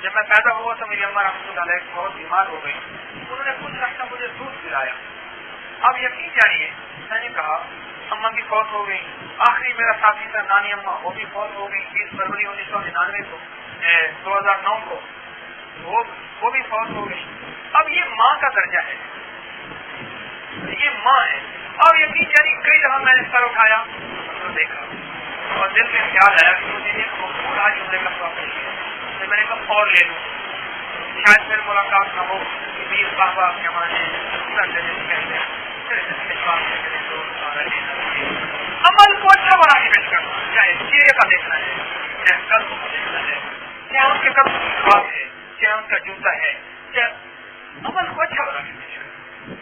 جب میں پیدا ہوا تو میری اماں رحمۃ اللہ علیہ بہت بیمار ہو گئی. انہوں نے کچھ وقت مجھے دودھ پلایا. اب یقین جانیے, میں نے کہا اماں کی فوت ہو گئی. آخری میرا ساتھی تھا نانی اماں, وہ بھی فوت ہو گئی 30 فروری 1999 کو 2009 کو, وہ بھی فوت ہو گئی. اب یہ ماں کا درجہ ہے, یہ ماں ہے. اب یقین جانی کئی دفعہ میں نے سر اٹھایا تو دیکھا اور دل میں خیال آیا کہ مجھے ایک مقبول آج عمرے کا سواب مل گیا، تو میں نے کہا اور لے لوں، شاید پھر ملاقات نہ ہو، بیس صاحبہ کے ہمارے عمل کو اچھا بنا کے پیش کرنا، چاہے چہرے کا دیکھنا ہے، چاہے قلب کو دیکھنا ہے، چاہے ان کے قلب کی بات ہے، چاہے ان کا جوتا ہے، چاہے عمل کو اچھا بنا کے پیش کرنا۔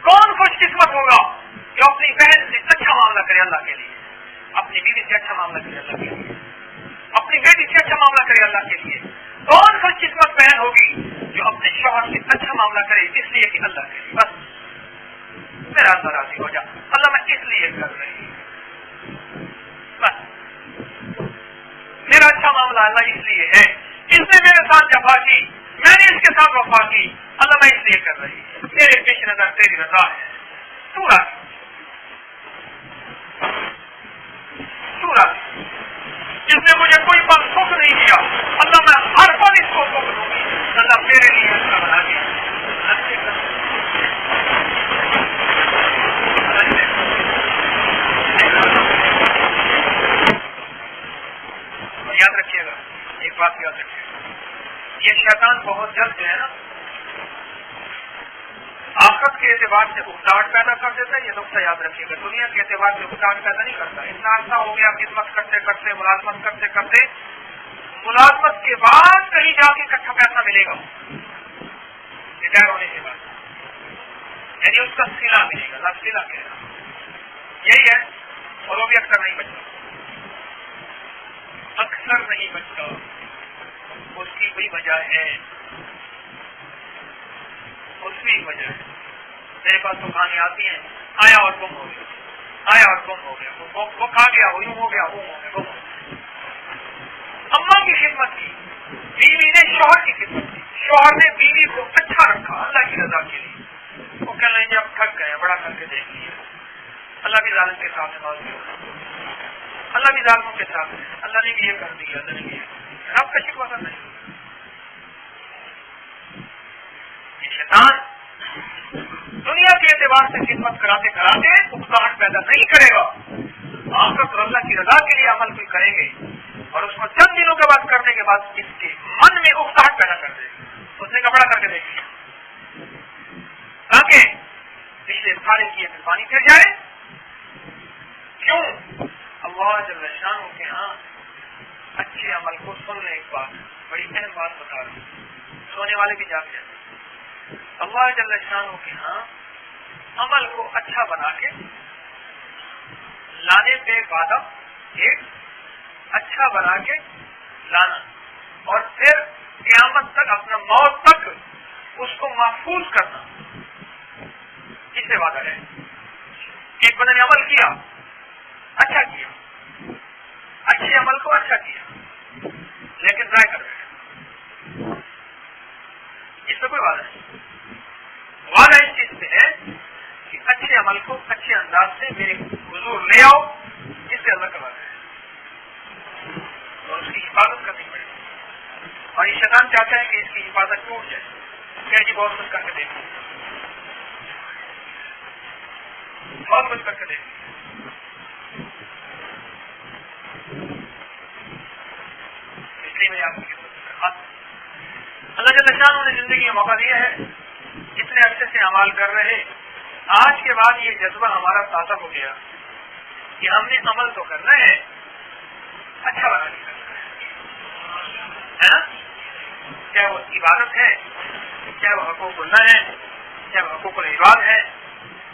کون خوش قسمت ہوگا جو اپنی بہن سے اچھا معاملہ کرے اللہ کے لیے، اپنی بیوی سے اچھا معاملہ کرے اللہ کے لیے، اپنی بیٹی سے اچھا معاملہ کرے اللہ کے لیے۔ کون خوش قسمت بہن ہوگی جو اپنے شوہر سے اچھا معاملہ کرے اس لیے کہ اللہ کے لیے، بس میرا اللہ راضی ہو جا، اللہ میں اس لیے کر رہی ہوں، بس میرا اچھا معاملہ اللہ اس لیے ہے، اس نے میرے ساتھ جفا کی، میں نے اس کے ساتھ وفا کی، اللہ میں اس لیے کر رہی ہوں، میرے پیش نظر تیری رضا ہے، تو راضی جس نے مجھے کوئی پل سکھ نہیں دیا، اللہ میں ہر پل اس کو سکھ دوں گی، اللہ میرے لیے اچھا بنا دیا۔ یاد رکھیے گا ایک بات، یاد رکھیے گا یہ شیطان بہت جلد جو ہے نا آخرت کے اعتبار سے اکتاہٹ پیدا کر دیتا ہے، یہ نقطہ یاد رکھیے گا، دنیا کے اعتبار سے اکتاہٹ پیدا نہیں کرتا۔ اتنا عرصہ ہو گیا خدمت کرتے کرتے، ملازمت کرتے کرتے، ملازمت کے بعد کہیں جا کے اکٹھا پیسہ ملے گا ریٹائر ہونے کے بعد، یعنی اس کا سلا ملے گا، لفظ سلا ملے گا، یہی ہے، اور وہ بھی اکثر نہیں بچتا، اکثر نہیں بچتا، اس کی کوئی وجہ ہے، اس کی ایک وجہ ہے، میرے پاس تو کہانی آتی ہیں، آیا اور گم ہو گیا، آیا اور گم ہو گیا، وہ کھا گیا، وہ یوں ہو گیا، وہ ہو گیا، گم ہو گیا۔ اماں کی خدمت کی، بیوی نے شوہر کی خدمت کی، شوہر نے بیوی کو اچھا رکھا اللہ کی رضا کے لیے، وہ کہہ لیں جب تھک گئے بڑا کر کے دیکھ لیا، اللہ بھی ظالم کے ساتھ ہے، اللہ بھی ظالموں کے ساتھ ہے، اللہ نے بھی یہ کر دیا، اللہ نے بھی یہ، رب کا شکوہ کرنا نہیں۔ شیطان دنیا کے اعتبار سے خدمت کراتے کراتے اکتاہٹ پیدا نہیں کرے گا، آخرت اور اللہ کی رضا کے لیے عمل کوئی کریں گے اور اس کو چند دنوں کے بعد کرنے کے بعد اس کے من میں اکتاہٹ پیدا کر دے گا، اس نے کپڑا کر کے دیکھ لیا تاکہ پچھلے سارے کیے میں پانی پھر جائے۔ کیوں؟ اللہ جل شانہ کے ہاں اچھے عمل کو سن لیں، ایک بات بڑی اہم بات بتا رہا ہوں، سونے والے بھی جاگ جائیں، اللہ جل شانہ کے ہاں عمل کو اچھا بنا کے لانے پہ وعدہ، ایک اچھا بنا کے لانا، اور پھر قیامت تک اپنا موت تک اس کو محفوظ کرنا، اس سے وعدہ ہے۔ ایک بندے نے عمل کیا، اچھا کیا، اچھے عمل کو اچھا کیا، لیکن ضائع کر گیا، اس میں کوئی وعدہ نہیں۔ وعدہ اس چیز سے ہے کہ اچھے عمل کو اچھے انداز سے میرے حضور لے آؤ، اس سے اللہ کا وعدہ ہے، اور اس کی حفاظت کرنی پڑے گی، اور یہ شیطان چاہتا ہے کہ اس کی حفاظت ٹوٹ جائے، کہ جی بہت کچھ کر کے دیکھیں، بہت کچھ کر کے دیکھیں، اس لیے میں آپ کی اللہ جل شانہ نے زندگی میں موقع دیا ہے، اتنے عرصے سے اعمال کر رہے، آج کے بعد یہ جذبہ ہمارا تازہ ہو گیا کہ ہم نے عمل تو کرنا ہے، اچھا بنا کے کرنا ہے نا، چاہے وہ عبادت ہے، چاہے وہ حقوق اللہ ہے، چاہے وہ حقوق العباد ہے،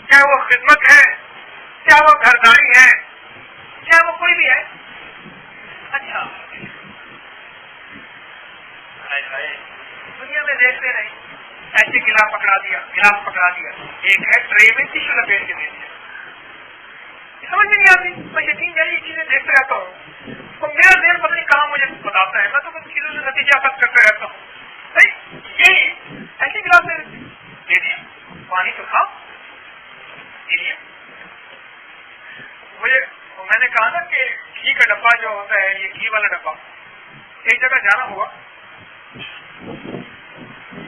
چاہے وہ خدمت ہے، چاہے وہ گھرداری ہے، چاہے وہ کوئی بھی ہے، اچھا دنیا میں دیکھتے رہے، ایسے گلاس پکڑا دیا، ایک ہے ٹرے میں ٹیشو لپیٹ کے دے دیا، سمجھ میں نہیں آتی، میں یقین جائے یہ چیزیں دیکھتے رہتا ہوں، تو میرا ذہن پتہ نہیں کہاں مجھے بتاتا ہے، میں تو کچھ چیزوں سے نتیجہ خط کرتے رہتا ہوں، یہی ایسے گلاس دے دیا، پانی تو کھا دے دیا۔ میں نے کہا نا کہ گھی کا ڈبہ جو ہوتا ہے، یہ گھی والا ڈبہ، ایک جگہ جانا ہوا،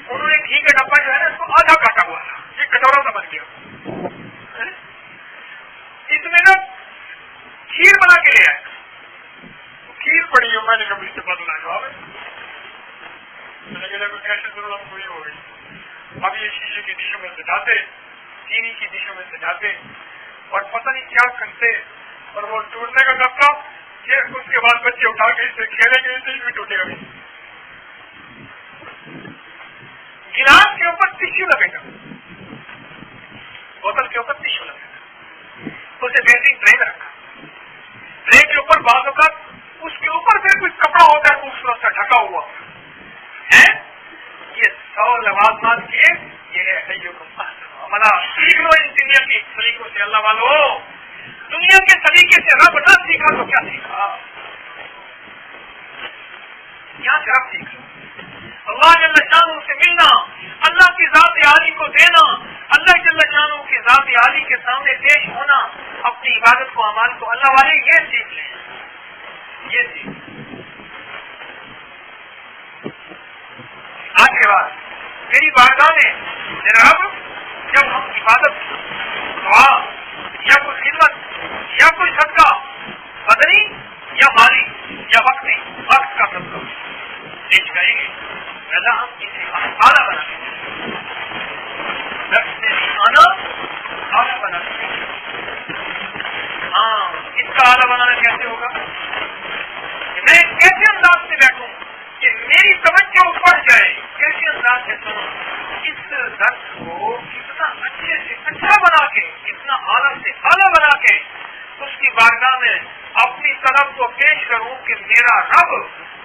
انہوں نے گھی کا ڈبہ جو ہے نا اس کو آدھا کاٹا ہوا تھا، یہ کٹورا سا بن گیا، اس میں نا کھیر بنا کے لے آئے. کھیر پڑی ہے, میں نے کبھی سے بدلا جواب کیسے ضرورت پوری ہو گئی. اب یہ شیشے کی ڈشوں میں سجاتے, چینی کی ڈشوں میں سجاتے, اور پتہ نہیں کیا کرتے, اور وہ ٹوٹنے کا ڈبہ کہ اس کے بعد بچے اٹھا کے اسے کھیلیں گے, اسے بھی ٹوٹے گا. گلاس کے اوپر ٹشو لگے گا, بوتل کے اوپر ٹشو لگے گا, اسے بہترین ٹرے میں رکھا. ٹرے کے اوپر بعض اوقات اس کے اوپر سے کوئی کپڑا ہوتا ہے خوبصورت سا ڈھکا ہوا ہے. یہ 100 لوازمات کے یہ ہمارا سیکھ لو ان دنیا کے سلیقوں سے. اللہ والو, دنیا کے سلیقے سے رب نہ سیکھا تو کیا سیکھا؟ یہاں سے رب سیکھ لو. اللہ جل شانہ سے ملنا, اللہ کی ذات عالی کو دینا, اللہ جل شانہ کی ذات عالی کے سامنے پیش ہونا, اپنی عبادت کو اعمال کو اللہ والے یہ سیکھ لیں, یہ سیکھ. آج کے بعد میری بارگاہ میں میرا رب, جب ہم عبادت, دعا یا کوئی خدمت یا کوئی صدقہ بدنی یا مالی یا وقت کا صدقہ پیش کریں گے, پہلا ہم اسے اعلیٰ بنا دیں, اعلیٰ بنا دیں. ہاں, اس کا اعلیٰ بنانا کیسے ہوگا؟ میں کیسے انداز سے بیٹھوں کہ میری توجہ بڑھ جائے, کیسے انداز سے سنوں, اس درس کو کتنا اچھے سے اچھا بنا کے, کتنا اعلیٰ سے اعلیٰ بنا کے اس کی بارگاہ میں اپنی طرف کو پیش کروں کہ میرا رب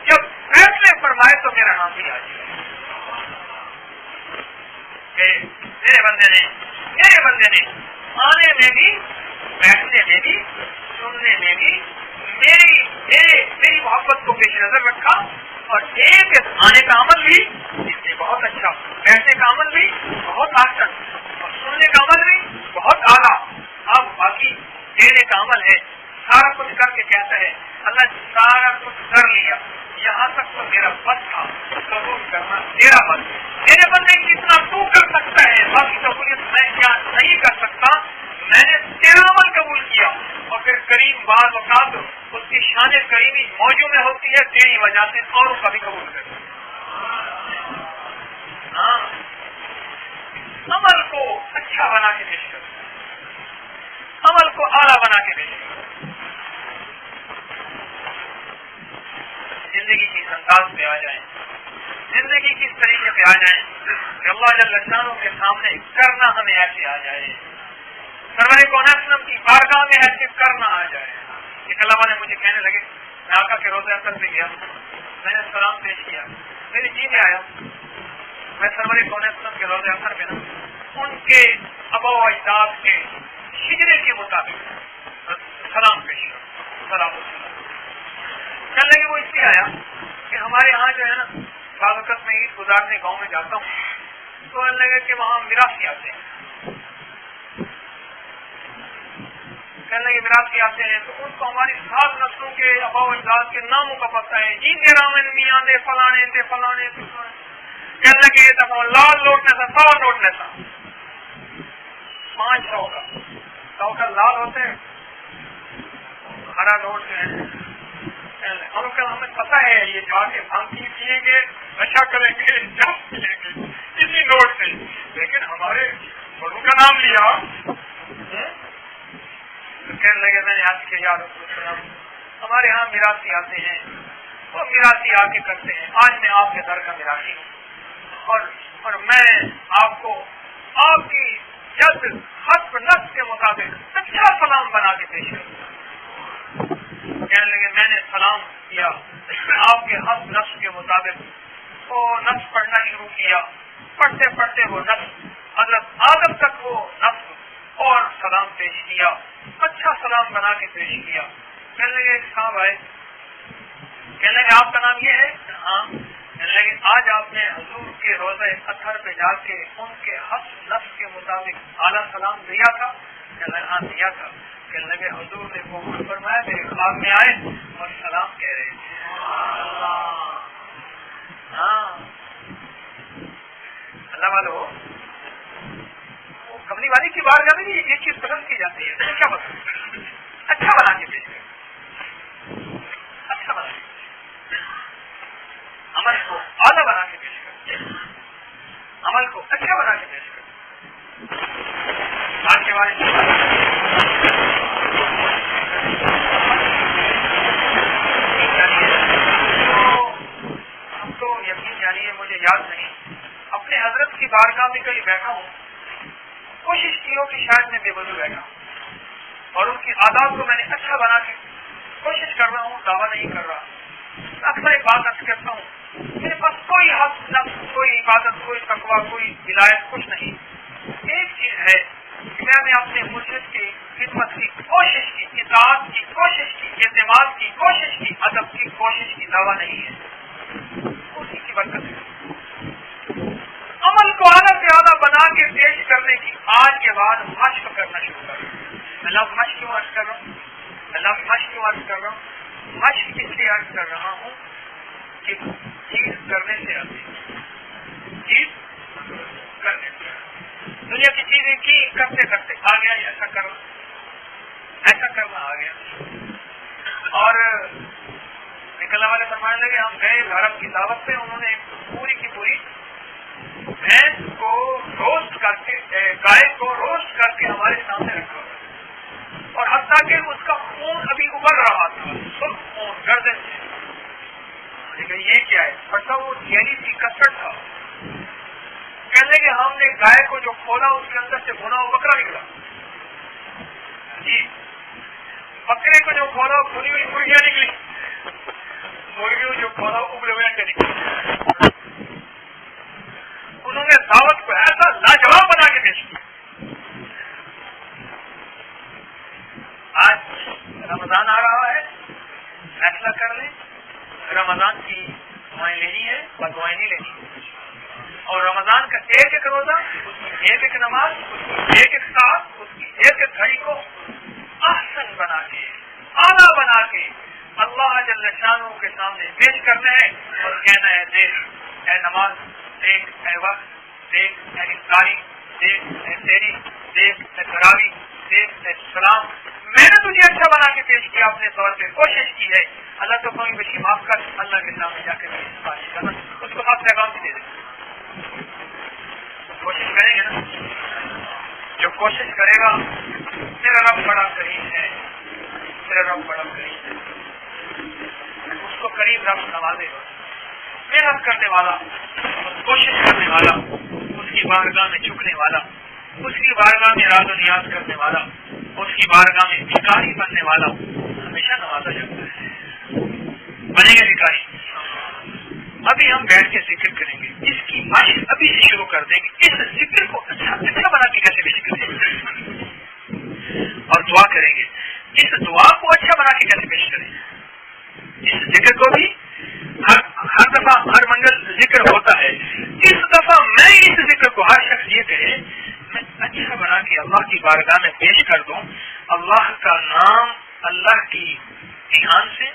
جب فیصلے فرمائے تو میرا نام بھی آ جائے کہ میرے بندے نے آنے میں بھی, بیٹھنے میں بھی, سننے میں بھی میری محبت کو پیش نظر رکھا, اور ایک آنے کا عمل بھی اس نے بہت اچھا, بیٹھنے کا عمل بھی بہت آسان, اور سننے کا عمل بھی بہت اعلیٰ. اب باقی دینے کا عمل ہے, سارا کچھ کر کے کہتا ہے اللہ سارا کچھ کر لیا, یہاں تک تو میرا بس تھا, قبول کرنا تیرا بس. میرے بندے جتنا تو کر سکتا ہے, باقی قبولیت میں کیا نہیں کر سکتا. میں نے تیرا عمل قبول کیا, اور پھر کریم بعض اوقات اس کی شان کریمی موجوں میں ہوتی ہے تیری وجہ سے, اور اس کا بھی قبول کر. ہاں, عمل کو اچھا بنا کے پیش کر, عمل کو اعلیٰ بنا کے پیش کر. زندگی کی انداز پہ آ جائیں, زندگی کس طریقے پہ آ جائیں کہ اللہ جل شانہ کے سامنے کرنا ہمیں ایسے آ جائے, سرور کونسلم کی بارگاہ میں ایسے کرنا آ جائے. ایک علامہ نے مجھے کہنے لگے, میں آقا کے روضہ اثر پہ گیا, میں نے سلام پیش کیا, میرے جی میں آیا میں سرور کونسلم کے روضہ اثر پہ نا ان کے آبا و اجداد کے ہجرے کے مطابق سلام پیش کروں. سلام کہنے لگے وہ اس لیے آیا کہ ہمارے یہاں جو ہے نا بعض وقت میں عید گزارنے گاؤں میں جاتا ہوں, تو کہنے لگے کہ وہاں میراثی آتے ہیں, کہنے لگے میراثی آتے ہیں تو ان کو ہماری 7 نسلوں کے آبا و اجداد کے ناموں کا پتہ ہے, جی رامن میاں دے فلانے دے فلانے. کہنے لگے یہ دفعہ لال نوٹ میں تھا, 100 نوٹ میں تھا, 500 کا, 100 کا لال ہوتے ہیں, ہرا نوٹ جو ہے. ہم کا ہمیں پتہ ہے یہ جا کے بھانگی پیئیں گے, نشہ کریں گے, جب پیئیں گے اسی نوٹ سے, لیکن ہمارے بڑوں کا نام لیا. کہنے لگے میں نے آج کے یاد ہمارے یہاں میراثی آتے ہیں, وہ میراثی آ کے کرتے ہیں. آج میں آپ کے در کا میراثی ہوں, اور میں آپ کو آپ کی جد حسب نفس کے مطابق اچھا سلام بنا کے پیش کروں. کہنے لگے میں نے سلام کیا, آپ کے حسب نفس کے مطابق وہ نفس پڑھنا شروع کیا, پڑھتے پڑھتے وہ نفس حضرت آدم تک وہ نفس اور سلام پیش کیا, اچھا سلام بنا کے پیش کیا. کہنے لگے صاحب آئے, کہنے لگے آپ کا نام یہ ہے؟ ہاں. کہنے لگے آج آپ نے حضور کے روضہ اطہر پہ جا کے ان کے حسب نفس کے مطابق اعلیٰ سلام دیا تھا؟ کہنے لگے ہاں دیا تھا. کہنے لگے حضور نے قبول فرمایا, میرے خواب میں آئے اور سلام کہہ رہے تھے. ہاں اللہ والو, کملی والی کی بارگاہ میں یہ چیز پسند کی جاتی ہے, کیا پسند اچھا بنا کے پیش کر. کہیں بیٹھا ہوں, کوشش کی ہو کہ شاید میں بے وضو بیٹھا ہوں اور ان کی عادات کو میں نے اچھا بنا کے کوشش کر رہا ہوں, دعویٰ نہیں کر رہا. اکثر ایک بات عرض کرتا ہوں, میرے پاس کوئی حق نفس, کوئی عبادت, کوئی تقویٰ, کوئی ولایت, کچھ نہیں. ایک چیز ہے کہ میں نے اپنے مرشد کی خدمت کی کوشش کی, اطاعت کی کوشش کی, اعتماد کی کوشش کی, ادب کی کوشش کی, دعویٰ نہیں ہے. اسی کی برکت ہے. عمل کو اعلیٰ سے اعلیٰ بنا کے پیش کرنے کی آج کے بعد مشق کرنا شروع کر رہا ہوں. میں لفظ مشق کیوں عرض کر رہا ہوں, مشق اس لیے عرض کر رہا ہوں کہ چیز کرنے سے آتی, چیز کرنے سے, دنیا کی چیزیں کی کرتے کرتے آ گیا, ایسا کرنا, ایسا کرنا آ گیا. اور نکلنے والے فرمانے لگے ہم گئے عرب کی دعوت پہ, انہوں نے پوری کی پوری بھینس کو روسٹ کر کے, گائے کو روسٹ کر کے ہمارے سامنے رکھا اور حتیٰ کہ اس کا خون ابھی ابل رہا تھا, سرخ خون گردن سے. یہ کیا ہے؟ پتا وہ جیلی سی کسٹرڈ تھا. کہنے کہ ہم نے گائے کو جو کھولا اس کے اندر سے بھنا ہوا بکرا نکلا. جی, بکرے کو جو کھولا بھنی ہوئی مرغیاں نکلی, مرغیوں جو کھولا ابلے ہوئے انڈے نکلے. انہوں نے دعوت کو ایسا لاجواب بنا کے پیش کیا. آج رمضان آ رہا ہے, فیصلہ کر لیں رمضان کی دعائیں لینی ہے اور دعائیں نہیں لینی ہے. اور رمضان کا ایک ایک روزہ, اس کی ایک ایک نماز, اس کی ایک ایک ساتھ, اس کی ایک ایک گھڑی کو احسن بنا کے, اعلیٰ بنا کے اللہ جل شانہ کے سامنے پیش کرنا ہے اور کہنا ہے دیکھ اے نماز, دیکھ اے وقت, دیکھ اے افطاری, دیکھ اے تیری, دیکھ اے تراوی, دیکھ اے سلام, میں نے تجھے اچھا بنا کے پیش کیا, اپنے طور پہ کوشش کی ہے. اللہ تو کوئی بچی معاف کر, اللہ کے سامنے جا کے کرنا, اس کو آپ پیغام بھی دے دیں. کوشش کریں گے نا, جو کوشش کرے گا میرا رب بڑا کریم ہے, میرا رب بڑا کریم ہے, اس کو قریب رب نوازے گا. محنت کرنے والا, کوشش کرنے والا, اس کی بارگاہ میں جھکنے والا, اس کی بارگاہ میں راز و نیاز کرنے والا, اس کی بارگاہ میں بھکاری بننے والا ہمیشہ نوازا جاتا ہے. بنے گا بھکاری. ابھی ہم بیٹھ کے ذکر کریں گے, اس کی مشق ابھی سے شروع کر دیں گے. اس ذکر کو اچھا بنا کے کیسے پیش کریں گے, اور دعا کریں گے. اس دعا کو اچھا بنا کے کیسے پیش کریں گے. اس ذکر کو بھی ہر دفعہ ہر منگل ذکر ہوتا ہے, اس دفعہ میں اس ذکر کو ہر شخص یہ کہے میں اچھا بنا کے اللہ کی بارگاہ میں پیش کر دوں. اللہ کا نام اللہ کی دھیان سے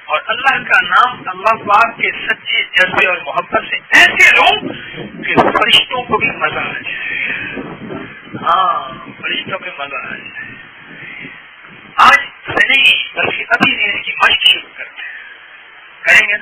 اور اللہ کا نام اللہ پاک کے سچے جذبے اور محبت سے ایسے لوں کہ فرشتوں کو بھی مزہ آ جائے. ہاں, فرشتوں کو مزہ آ جائے. آج سے نہیں بلکہ ابھی سے اس کی مشق شروع کرتے ہیں, کریں گے.